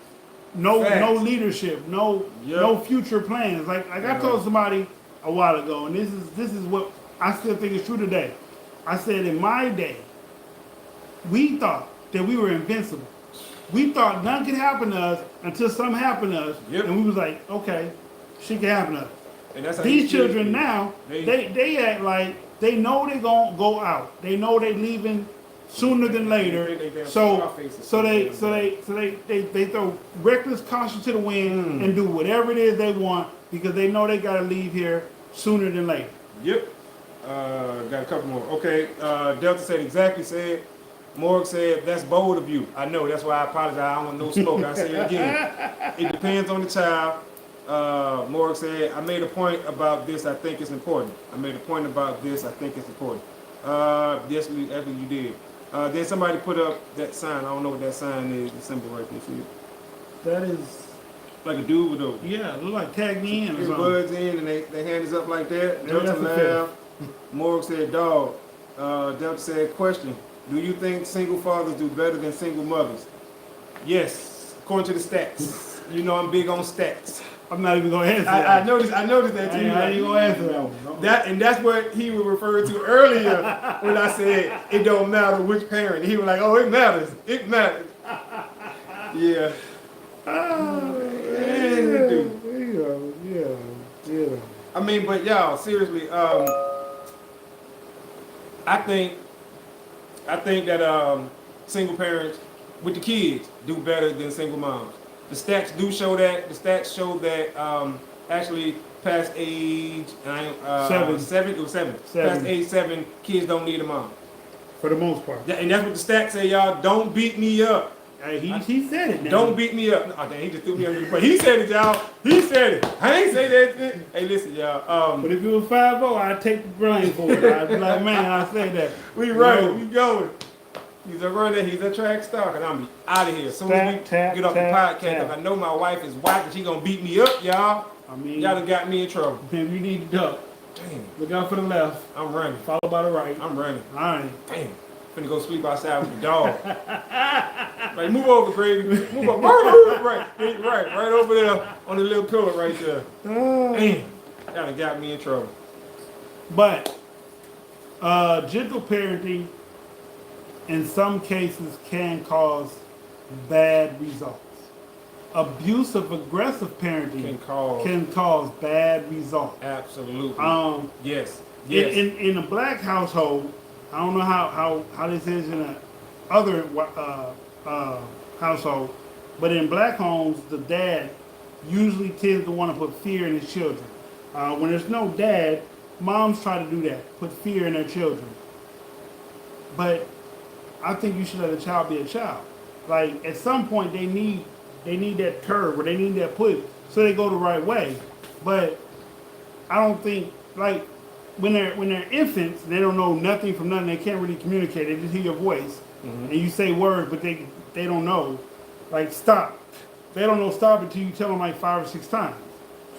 no Facts. leadership, no Yep. future plans. Like I Yeah. told somebody a while ago, and this is what I still think is true today. I said in my day, we thought that we were invincible. We thought nothing could happen to us until something happened to us, Yep. and we was like, okay, shit can happen to us. And that's how These kids children be. now, They- they act like they know they gonna go out. They know they leaving sooner than later. They damn So Scarface so they or so they so they throw reckless caution to the wind and do whatever it is they want because they know they gotta leave here sooner than later. Yep. Got a couple more. Okay. Delta said exactly said. Morg said, that's bold of you. I know, that's why I apologize. I don't want no smoke. I say it again. It depends on the child. Morg said, I made a point about this. I think it's important. I made a point about this. I think it's important. Yes, actually you did. Then somebody put up that sign. I don't know what that sign is. The symbol right there. See it? That is, Like a dude with a yeah, look like tag me in or something. earbuds in and they hand is up like that. Yeah, Delta that's a fair. laughed. Morg said, dog. Delta said, question. Do you think single fathers do better than single mothers? Yes, according to the stats. You know I'm big on stats. I'm not even gonna answer I that. noticed that too. I ain't gonna answer that one. And that's what he was referring to earlier when I said it don't matter which parent. He was like, oh, it matters. It matters. Yeah. it do. Yeah. I mean, but y'all, seriously, I think that single parents with the kids do better than single moms. The stats do show that. The stats show that actually past age seven. It was seven. Past age 7, kids don't need a mom. For the most part. And that's what the stats say, y'all. Don't beat me up. Hey, he said it now. Don't beat me up. Oh, dang, he just threw me under the bus. He said it, y'all. He said it. I ain't say that shit. Hey, listen, y'all. But if it was 5-0, I'd take the blame for it. I'd be like, man, I said that. We running. We going. He's a runner. He's a track star. And I'm be out of here. As soon as we get off the podcast, because I know my wife is watching. She gonna beat me up, y'all. I mean, Y'all done got me in trouble. man, we need to duck. Damn. Look out for the left. I'm running. Followed by the right. I'm running. All right. Damn. Finna go sleep outside with the dog. Like, move over, Gravy. Move up. Right over there on the little pillow right there. Damn. Y'all done got me in trouble. But gentle parenting in some cases can cause bad results. Abusive, aggressive parenting can cause bad results. Absolutely. Yes. In a black household, I don't know how this is in a other household, but in black homes, the dad usually tends to want to put fear in his children. When there's no dad, moms try to do that, put fear in their children. But I think you should let a child be a child. Like at some point, they need that curve or they need that push so they go the right way. But I don't think like when they're infants, they don't know nothing from nothing. They can't really communicate. They just hear your voice, and you say words, but they don't know. Like stop. They don't know stop until you tell them like 5 or 6 times.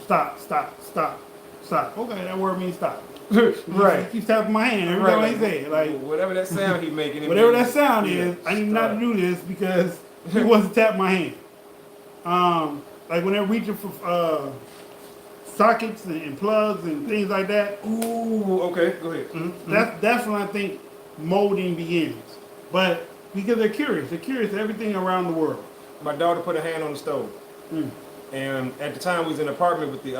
Stop. Okay, that word means stop. Right. He keeps tapping my hand every time he say it. Like whatever that sound he making. whatever that sound is, I need not to do this because he wants to tap my hand. Like when they're reaching for sockets and plugs and things like that. Ooh, okay, go ahead. That's when I think molding begins. But because they're curious everything around the world. My daughter put her hand on the stove. And at the time we was in an apartment with the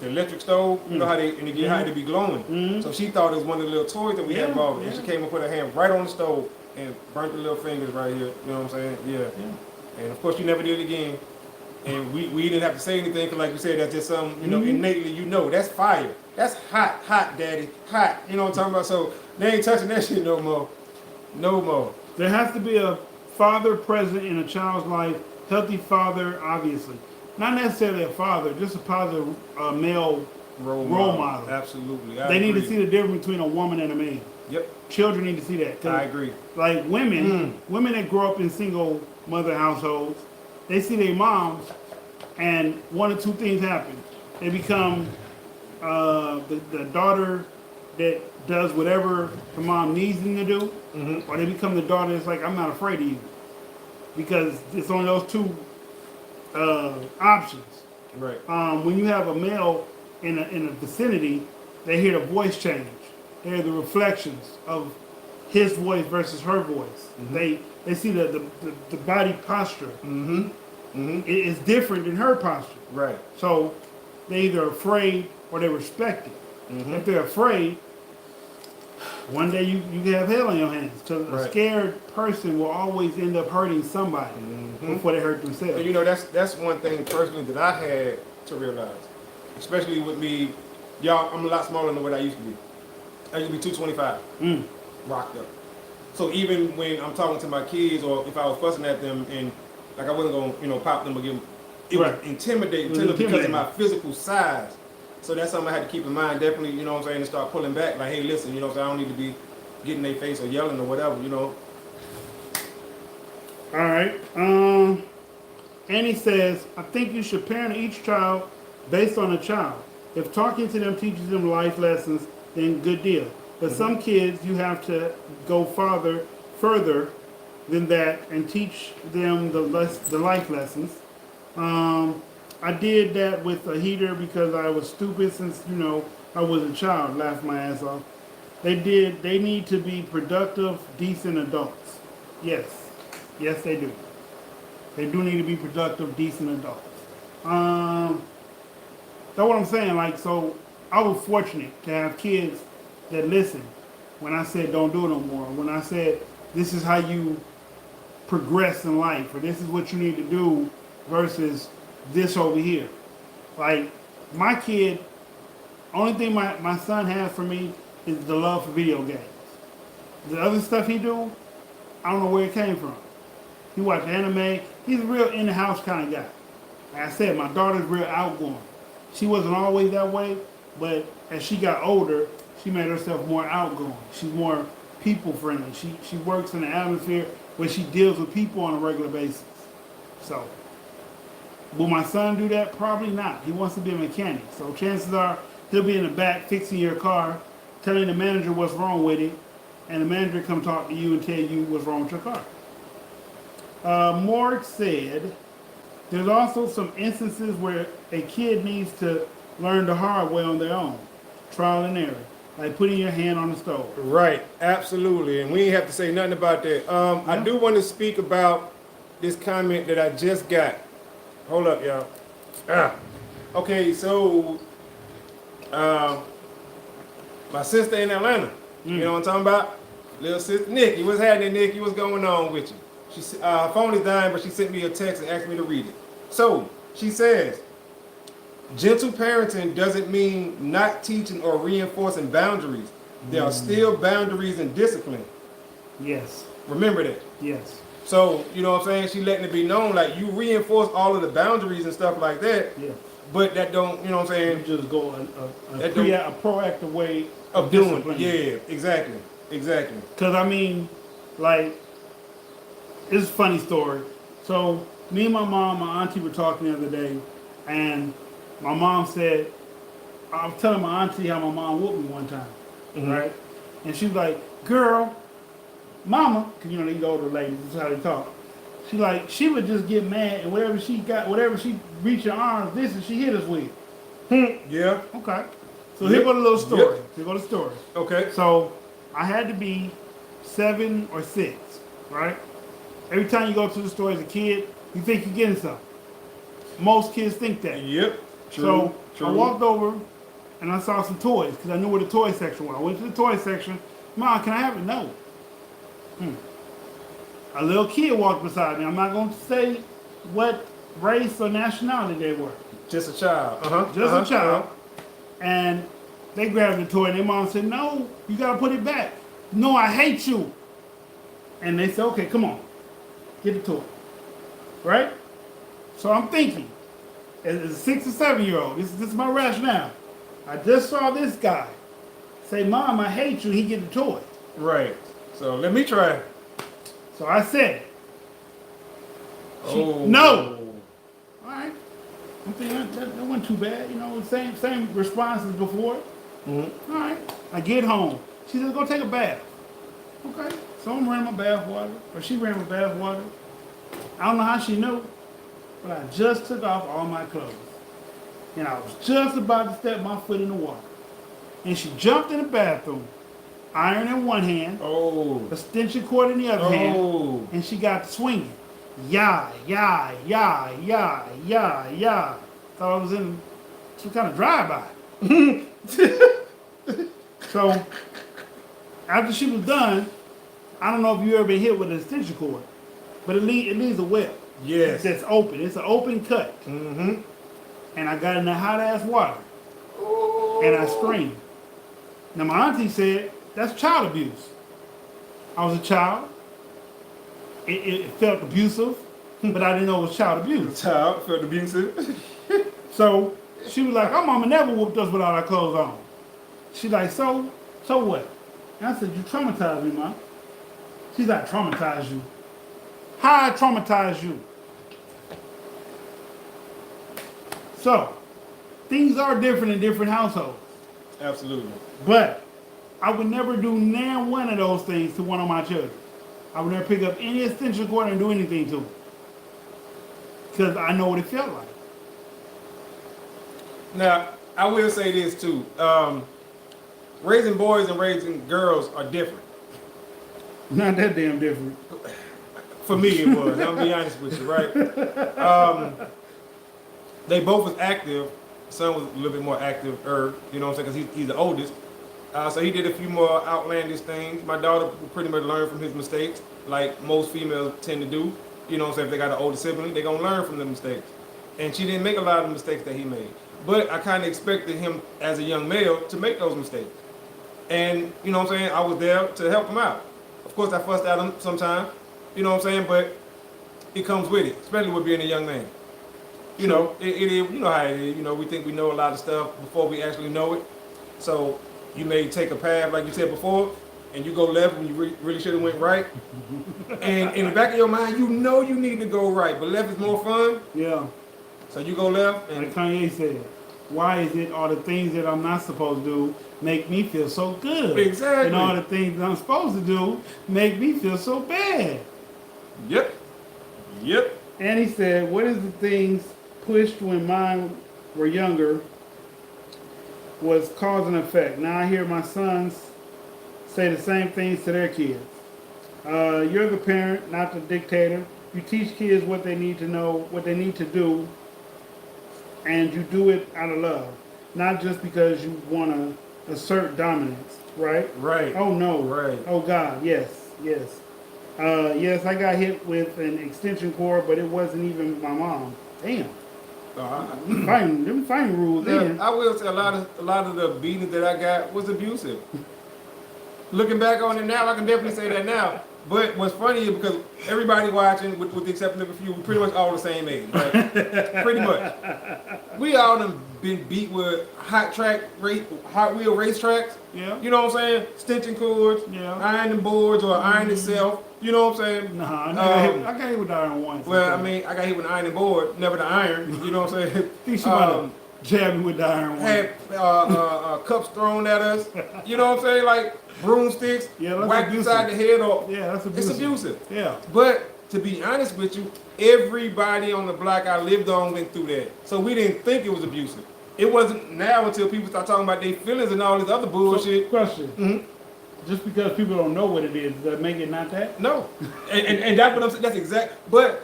electric stove, you know how they get hot, they be glowing. So she thought it was one of the little toys that we had involved. And she came and put her hand right on the stove and burnt the little fingers right here. You know what I'm saying? Yeah. And of course she never did it again. And we didn't have to say anything because like you said, that's just something, you know, innately that's fire. That's hot, daddy, hot. You know what I'm talking about? So they ain't touching that shit no more. No more. There has to be a father present in a child's life, healthy father, obviously. Not necessarily a father, just a positive male role model. Absolutely. They need to see the difference between a woman and a man. Yep. Children need to see that. I agree. Like women that grow up in single mother households, they see their moms, and one or two things happen. They become the daughter that does whatever the mom needs them to do, or they become the daughter that's like, I'm not afraid of you. Because it's only those two options. Right. When you have a male in a vicinity, they hear the voice change. They hear the reflections of his voice versus her voice. They see the body posture. It's different than her posture. Right. So they either afraid or they respect it. If they're afraid, one day you can have hell on your hands. So a Right. scared person will always end up hurting somebody before they hurt themselves. And that's one thing personally that I had to realize, especially with me. Y'all, I'm a lot smaller than what I used to be. I used to be 225, rocked up. So even when I'm talking to my kids, or if I was fussing at them, and like I wasn't gonna, pop them or give them, it was intimidating to them because of my physical size. So that's something I had to keep in mind. Definitely, and start pulling back. Like, hey, listen, I don't need to be getting in their face or yelling or whatever, All right. Annie says, I think you should parent each child based on a child. If talking to them teaches them life lessons, then good deal. But some kids, you have to go further than that and teach them the life lessons. I did that with a heater because I was stupid since, I was a child, laughed my ass off. They need to be productive, decent adults. Yes, they do. They do need to be productive, decent adults. That's what I'm saying. Like, so I was fortunate to have kids that listen when I said don't do it no more. When I said this is how you progress in life, or this is what you need to do versus this over here. Like, my kid, only thing my son has for me is the love for video games. The other stuff he do, I don't know where it came from. He watch anime. He's a real in-the-house kind of guy. Like I said, my daughter's real outgoing. She wasn't always that way, but as she got older, she made herself more outgoing. She's more people-friendly. She works in an atmosphere where she deals with people on a regular basis. So, will my son do that? Probably not. He wants to be a mechanic. So chances are he'll be in the back fixing your car, telling the manager what's wrong with it, and the manager come talk to you and tell you what's wrong with your car. Morg said, there's also some instances where a kid needs to learn the hard way on their own. Trial and error. Like putting your hand on the stove. Right, absolutely. And we ain't have to say nothing about that. I do want to speak about this comment that I just got. Hold up, y'all. Okay, so my sister in Atlanta, you know what I'm talking about? Little sister Nikki. What's happening, Nikki? What's going on with you? Her phone is dying, but she sent me a text and asked me to read it. So, she says, gentle parenting doesn't mean not teaching or reinforcing boundaries. There are still boundaries and discipline. Yes. Remember that. Yes. So, you know what I'm saying? She letting it be known, like, you reinforce all of the boundaries and stuff like that. Yeah. But that don't, you know what I'm saying? You just go a proactive way of doing it. Yeah, exactly. Exactly. Because, I mean, like, it's a funny story. So, me and my mom, my auntie were talking the other day, and my mom said, I was telling my auntie how my mom whooped me one time, right? And she was like, girl, mama, because, these older ladies, this is how they talk. She like, she would just get mad, and whatever she reached her arms, this is she hit us with. Yeah. Okay. So here go the little story. Here go the story. Okay. So, I had to be 7 or 6, right? Every time you go to the store as a kid, you think you're getting something. Most kids think that. Yep. True. So I walked over and I saw some toys because I knew where the toy section was. I went to the toy section. Mom, can I have it? No. A little kid walked beside me. I'm not going to say what race or nationality they were. Just a child. A child. And they grabbed the toy and their mom said, no, you got to put it back. No, I hate you. And they said, okay, come on. Get the toy. Right? So I'm thinking, as a 6 or 7-year-old, this is my rationale. I just saw this guy say, Mom, I hate you. He get the toy. Right. So let me try. So I said, Oh. No. All right. I'm thinking that wasn't too bad. Same response as before. All right. I get home. She says, go take a bath. Okay. So I'm running my bath water, or she ran my bath water. I don't know how she knew. but I just took off all my clothes. And I was just about to step my foot in the water. And she jumped in the bathroom, iron in one hand, Oh. extension cord in the other hand, Oh. and she got swinging. Yeah, yeah, yeah, yeah, yeah, yeah. Thought I was in some kind of drive-by. So, after she was done, I don't know if you ever been hit with an extension cord, but it leaves a web. Yes. That's open. It's an open cut. Mm-hmm. And I got in the hot-ass water, and I screamed. Now, my auntie said, that's child abuse. I was a child. It felt abusive, but I didn't know it was child abuse. Child felt abusive. So she was like, our mama never whooped us without our clothes on. She's like, so what? And I said, you traumatized me, Mom. She's like, traumatized you. How I traumatized you? So, things are different in different households. Absolutely. But I would never do nan one of those things to one of my children. I would never pick up any extension cord and do anything to them. Because I know what it felt like. Now, I will say this too. Raising boys and raising girls are different. Not that damn different. For me, it was. I'm gonna be honest with you, right? They both was active. Son was a little bit more active, you know what I'm saying? Because he's the oldest. So he did a few more outlandish things. My daughter pretty much learned from his mistakes, like most females tend to do. You know what I'm saying? If they got an older sibling, they're gonna learn from the mistakes. And she didn't make a lot of the mistakes that he made. But I kind of expected him as a young male to make those mistakes. And, you know what I'm saying? I was there to help him out. Of course, I fussed at him sometimes, you know what I'm saying? But it comes with it, especially with being a young man. You know, it is, you know how it is. You know, we think we know a lot of stuff before we actually know it. So you may take a path, like you said before, and you go left when you really should have went right. And in the back of your mind, you know you need to go right, but left is more fun. Yeah. So you go left, and Like Kanye said, why is it all the things that I'm not supposed to do make me feel so good? Exactly. And all the things that I'm supposed to do make me feel so bad. yep. And he said, what is the things pushed when mine were younger was cause and effect. Now I hear my sons say the same things to their kids. You're the parent, not the dictator. You teach kids what they need to know, what they need to do, and you do it out of love, not just because you want to assert dominance, right? Right. Oh no. Right. Oh God, yes. Yes, I got hit with an extension cord, but it wasn't even my mom. Damn. Them fighting rules. Yeah, Then. I will say a lot of the beating that I got was abusive. Looking back on it now, I can definitely say that now. But what's funny is because everybody watching, with the exception of a few, we pretty much all the same age, right? Pretty much. We all done been beat with Hot Wheel racetracks. Yeah. You know what I'm saying? Extension cords, Yeah. ironing boards, or iron itself. You know what I'm saying? Nah, I got hit with the iron once. Well, I mean, I got hit with an ironing board, never the iron. You know what I'm saying? I think she might have jabbed me with the iron once. Had cups thrown at us. You know what I'm saying? Like broomsticks, Yeah, that's whacked abusive. inside the head. Or Yeah, that's abusive. it's abusive. Yeah. But to be honest with you, everybody on the block I lived on went through that. So we didn't think it was abusive. It wasn't now until people start talking about their feelings and all this other bullshit. Question. Mhm. Just because people don't know what it is, does that make it not that? No. And that's what I'm saying. That's exact. But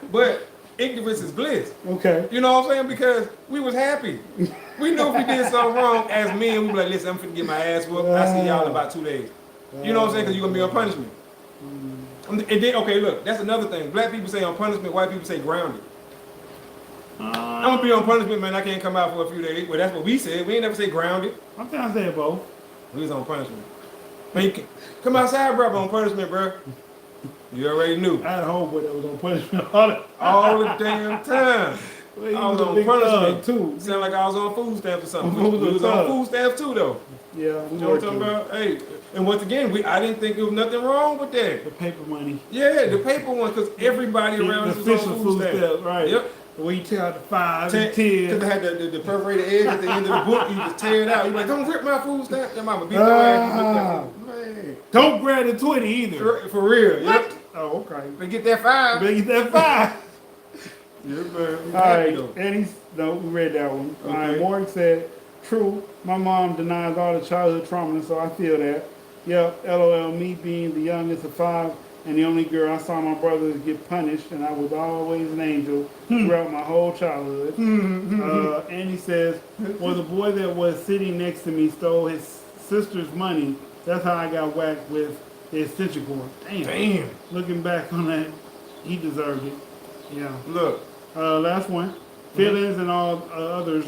ignorance is bliss. Okay. You know what I'm saying? Because we was happy. We knew if we did something wrong as men, we'd be like, listen, I'm finna get my ass whooped. I see y'all in about 2 days. You know what I'm saying? Because you're going to be on punishment. And then, okay, look, that's another thing. Black people say on punishment, white people say grounded. I'm going to be on punishment, man. I can't come out for a few days. Well, that's what we said. We ain't never say grounded. I'm trying to say it both. We was on punishment. Man, you can come outside, bro, on punishment, bro. You already knew. I had a homeboy that was on punishment All the damn time. Well, he I was was a on big punishment thug, too. Sound like I was on food stamps or something. He was We a was on thug. food stamps too, though. Yeah, we You know what I'm worked talking it. about? Hey, and once again, I didn't think there was nothing wrong with that. The paper money. Yeah, the paper one, because everybody around us The was on official food stamps. right? Yep. Where you tear out the 5 and Because 10. they had the perforated edge at the end of the book. You just tear it out. You're like, don't rip my food stamp. Your mama beat your ass. You look at me. Man. Don't grab the 20 either. For real. Yep. Oh, okay. They get that 5. Better get that 5. Yes, man. All right, Eddie's, no, we read that one. All right, Okay. Morgan said, true, my mom denies all the childhood trauma, so I feel that. Yep, LOL, me being the youngest of 5 and the only girl, I saw my brothers get punished, and I was always an angel throughout my whole childhood. Andy says, well, the boy that was sitting next to me stole his sister's money. That's how I got whacked with the extension cord. Damn. Looking back on that, he deserved it. Yeah. Look. Last one. Feelings and all others.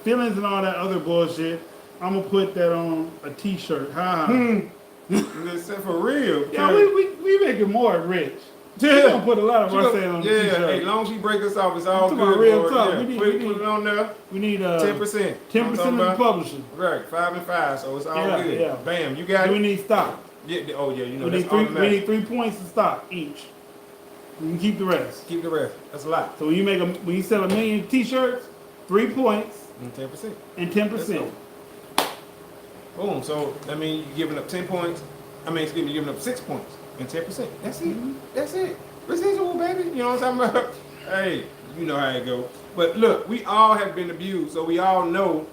Feelings and all that other bullshit. I'm gonna put that on a T-shirt. Ha ha. Listen, for real. Yeah, we making more rich. Yeah. We gonna put a lot of our saying on the Yeah, T-shirt. hey, long as she break us off, it's all I'm talking good. about real Lord. talk. Yeah, We need- put we need- it on there. We need 10%. 10% of the publishing. Right, 5 and 5, so it's all Yeah, good. yeah. Bam, you got And we it. need stock. Yeah, oh yeah, you know We that's need three. We automatic. need 3 points of stock each. We can keep the rest. Keep the rest. That's a lot. So when you sell 1,000,000 T-shirts, 3 points And 10%. and 10%. Boom. So I mean, you're giving up 10 points. I mean, excuse me, you're giving up 6 points and 10%. That's it. That's it. Residual, baby. You know what I'm talking about? Hey, you know how it go. But look, we all have been abused, so we all know,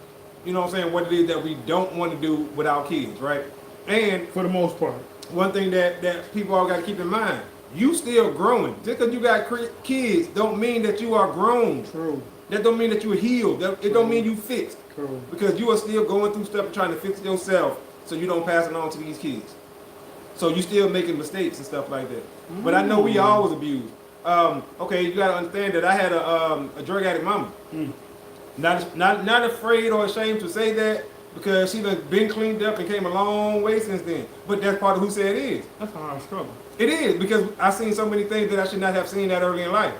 you know what I'm saying, what it is that we don't want to do with our kids, right? And For the most part. one thing that people all got to keep in mind, you still growing. Just because you got kids don't mean that you are grown. True. That don't mean that you're healed. It don't mean you fixed. True. Because you are still going through stuff and trying to fix yourself so you don't pass it on to these kids. So you still making mistakes and stuff like that. But I know we all was abused. Okay, you gotta understand that I had a drug addict mama. Not afraid or ashamed to say that because she done been cleaned up and came a long way since then. But that's part of who said it is. That's a hard struggle. It is because I've seen so many things that I should not have seen that early in life.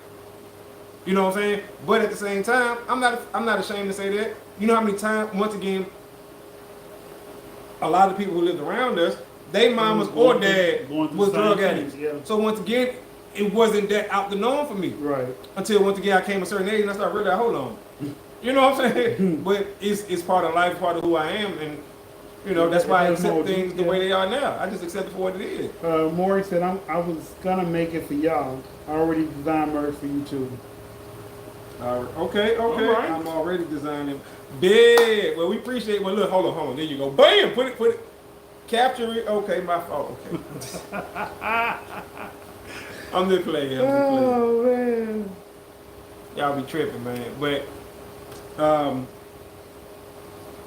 You know what I'm saying? But at the same time, I'm not ashamed to say that. You know how many times, once again, a lot of people who lived around us, they mamas or dad Going through was the same drug things, addicts. yeah. So once again, it wasn't that out the norm for me. Right. Until once again I came a certain age and I started realizing, hold on. You know what I'm saying? But it's part of life, part of who I am, and you know, that's why I accept things the way they are now. I just accept it for what it is. Maury said, I was gonna make it for y'all. I already designed merch for you too. Okay. All right. I'm already designing. Big. Well, we appreciate. Well, look, hold on. There you go. Bam. Put it. Capture it. Okay, my fault. Okay. I'm just playing. Oh man. Y'all be tripping, man. But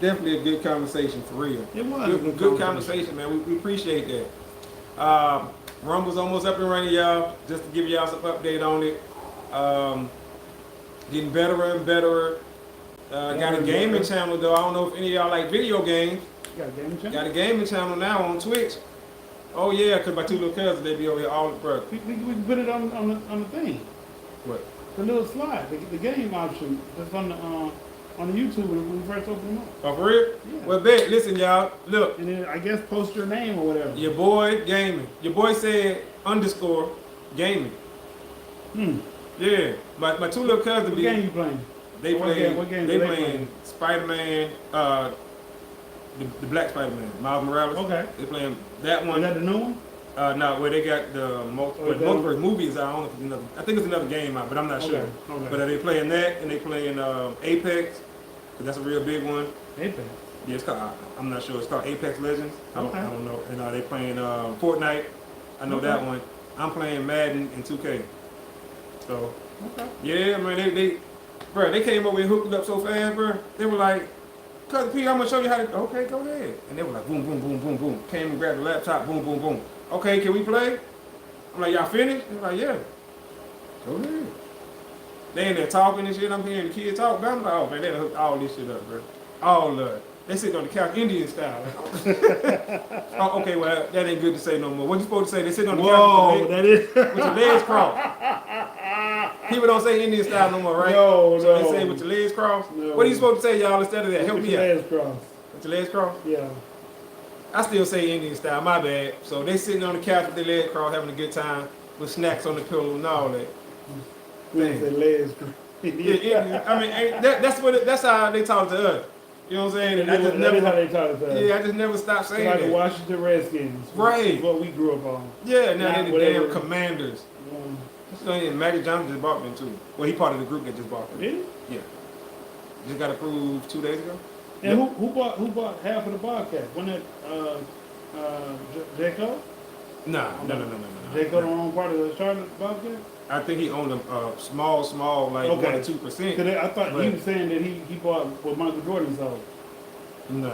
definitely a good conversation for real. It was a good conversation, man. We appreciate that. Rumble's almost up and running, y'all. Just to give y'all some update on it. Getting better and better. Got a gaming channel though. I don't know if any of y'all like video games. You got a gaming channel? Got a gaming channel now on Twitch. Oh yeah, cause my 2 little cousins, they be over here all the brother. We can put it on the thing. What? The little slide, the game option that's on the YouTube when we first open them up. Oh, for real? Yeah. Well, bet. Listen, y'all. Look, And then I guess post your name or whatever. your boy gaming. Your boy said _ gaming. Yeah. My 2 little cousins What be. game you playing? They What play. game- what game They do they playing Spider-Man. The Black Spider-Man, Miles Morales. Okay. They playing that Is one. that the new one? No, where they got the multiple movies. I don't know if it's another. I think it's another game out, but I'm not sure. Okay. But they playing that, and they playing Apex, 'cause that's a real big one. Apex. Yeah, it's called. I'm not sure. It's called Apex Legends. I Okay. don't know. And they playing Fortnite. I know that Okay. one. I'm playing Madden and 2K. So Okay. yeah, man, they came over and hooked it up so fast, bro. They were like, "Cousin P, I'm gonna show you how to." Okay, go ahead. And they were like, boom, boom, boom, boom, boom. Came and grabbed the laptop, boom, boom, boom. Okay, can we play? I'm like, y'all finished? They're like, yeah. Go ahead. They in there talking and shit. I'm hearing the kids talk. But I'm like, oh man, they done hooked all this shit up, bro. All of it. They sitting on the couch, Indian style. Oh, okay, well, that ain't good to say no more. What you supposed to say? They sitting on the Whoa, couch that is. with your legs crossed. People don't say Indian style no more, right? No, So no. they say with your legs crossed. No. What are you supposed to say, y'all, instead of that? Help With me your out. legs crossed. With your legs crossed? Yeah. I still say Indian style, my bad. So they sitting on the couch with their legs crossed, having a good time, with snacks on the pillow and all that. With their legs crossed. Yeah, I mean, that's how they talk to us. You know what I'm saying? And I just That is how never, they talk to us. yeah, I just never stopped saying Like the that. Washington Redskins. Right. Which is what we grew up on. Yeah, now Not they're the whatever. damn Commanders. And Magic Johnson just bought them too. Well, he part of the group that just bought them. Did he? Yeah. Just got approved 2 days ago. And Yep. who bought half of the podcast? Wasn't it J. Cole? No. J. Cole don't own part of the Charlotte podcast? I think he owned a small, like Okay. 1 or 2%. 'Cause I thought he But- was saying that he bought what Michael Jordan sold. Nah.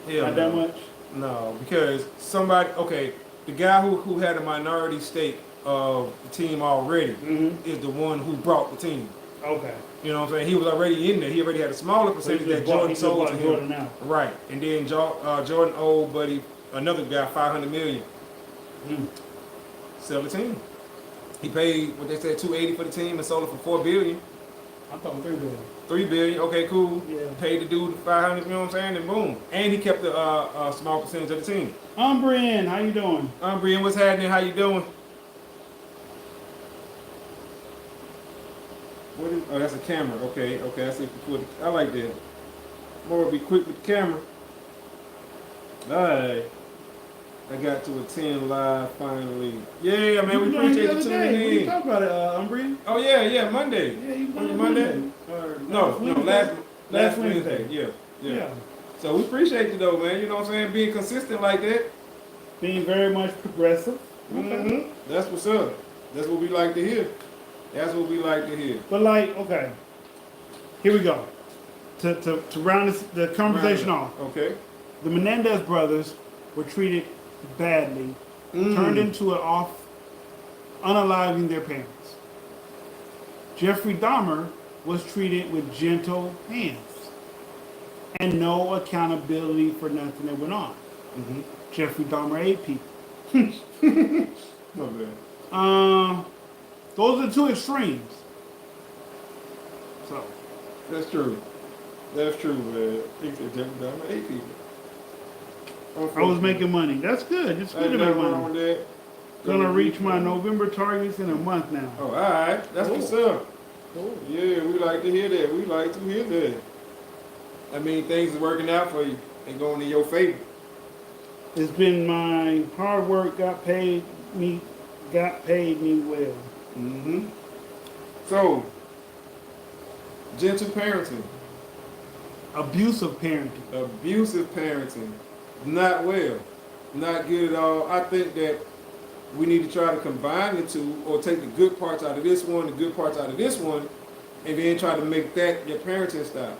Not that much? No, because the guy who had a minority stake of the team already Mm-hmm. is the one who brought the team. Okay. You know what I'm saying? He was already in there. He already had a smaller percentage that Jordan sold to him. Jordan now. Right. And then Jordan owed Buddy, another guy, $500 million. Mm. Sell the team. He paid what they said $280 for the team and sold it for $4 billion. I thought $3 billion. $3 billion. Okay, cool. Yeah. Paid the dude $500. You know what I'm saying? And boom. And he kept a small percentage of the team. Brian, how you doing? Brian, what's happening? How you doing? Oh, that's a camera. Okay. I see. I like that. More be quick with the camera. Alright. I got to attend live finally. Yeah, man, we appreciate you tuning What you in. talk about it, Brian? Oh yeah, Monday. Yeah, you Was it Monday. Or No, Wednesday? last Wednesday. Yeah. Yeah. So we appreciate you though, man. You know what I'm saying? Being consistent like that. Being very much progressive. Mm-hmm. That's what's up. That's what we like to hear. That's what we like to hear. But okay, here we go. To round the conversation off, Okay. the Menendez brothers were treated badly, turned into unaliving their parents. Jeffrey Dahmer was treated with gentle hands and no accountability for nothing that went on. Mm-hmm. Jeffrey Dahmer ate people. Okay. Those are the two extremes. So, That's true. That's true, man. He said Jeffrey Dahmer 8 people. I was making money. That's good. It's good to make wrong money. with that. Gonna reach my November targets in a month now. Oh, all right. That's what's up. Cool. Yeah, we like to hear that. We like to hear that. I mean, things are working out for you and going in your favor. It's been my hard work got paid me well. Mm-hmm. So, gentle parenting, Abusive parenting. abusive parenting, not well, not good at all. I think that we need to try to combine the two, or take the good parts out of this one, the good parts out of this one, and then try to make that your parenting style.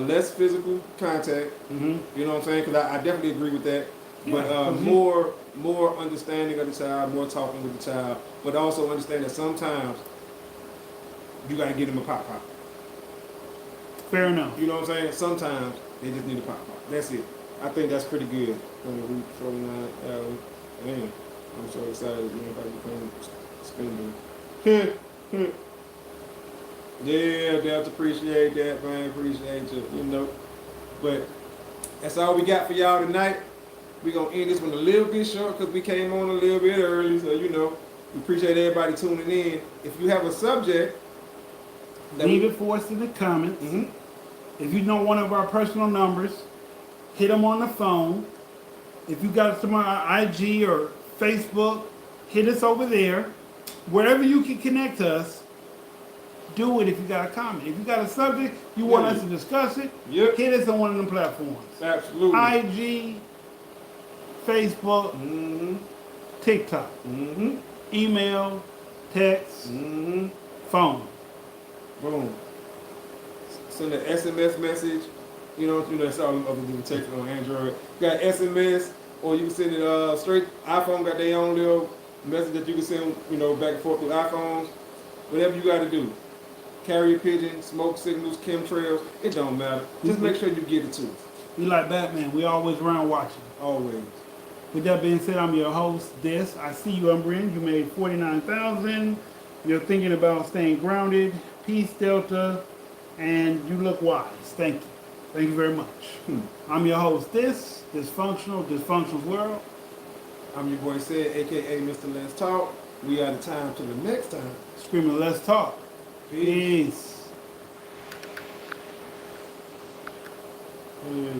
Less physical contact, Mm-hmm. you know what I'm saying? Because I definitely agree with that. But Yeah, 'cause more understanding of the child, more talking with the child, but also understand that sometimes you got to give them a pop. Fair enough. You know what I'm saying? Sometimes they just need a pop. That's it. I think that's pretty good. Week 49 hours. Man, I'm so excited. You know, if I become spending. Yeah, Delta, appreciate that, man. Appreciate you. You know, but that's all we got for y'all tonight. We're going to end this one a little bit short because we came on a little bit early. So, you know, we appreciate everybody tuning in. If you have a subject, Leave it for us in the comments. Mm-hmm. If you know one of our personal numbers, hit them on the phone. If you got some on IG or Facebook, hit us over there. Wherever you can connect to us, do it if you got a comment. If you got a subject, you want us to discuss it, Yep. hit us on one of them platforms. Absolutely. IG, Facebook, Mm-hmm. TikTok, Mm-hmm. email, text, Mm-hmm. phone. Boom. Send an SMS message. You know, that's all other than text on Android. You got SMS, or you can send it straight. iPhone got their own little message that you can send, you know, back and forth through iPhones. Whatever you got to do. Carrier pigeon, smoke signals, chemtrails. It don't matter. Just make sure you get it to us. We like Batman. We always around watching. Always. With that being said, I'm your host, Des. I see you, Umbrian. You made 49,000. You're thinking about staying grounded. Peace, Delta. And you look wise. Thank you. Thank you very much. I'm your host, Dysfunctional's World. I'm your boy Sid, a.k.a. Mr. Let's Talk. We out of time till the next time. Screaming, let's talk. Peace. Peace. Yeah.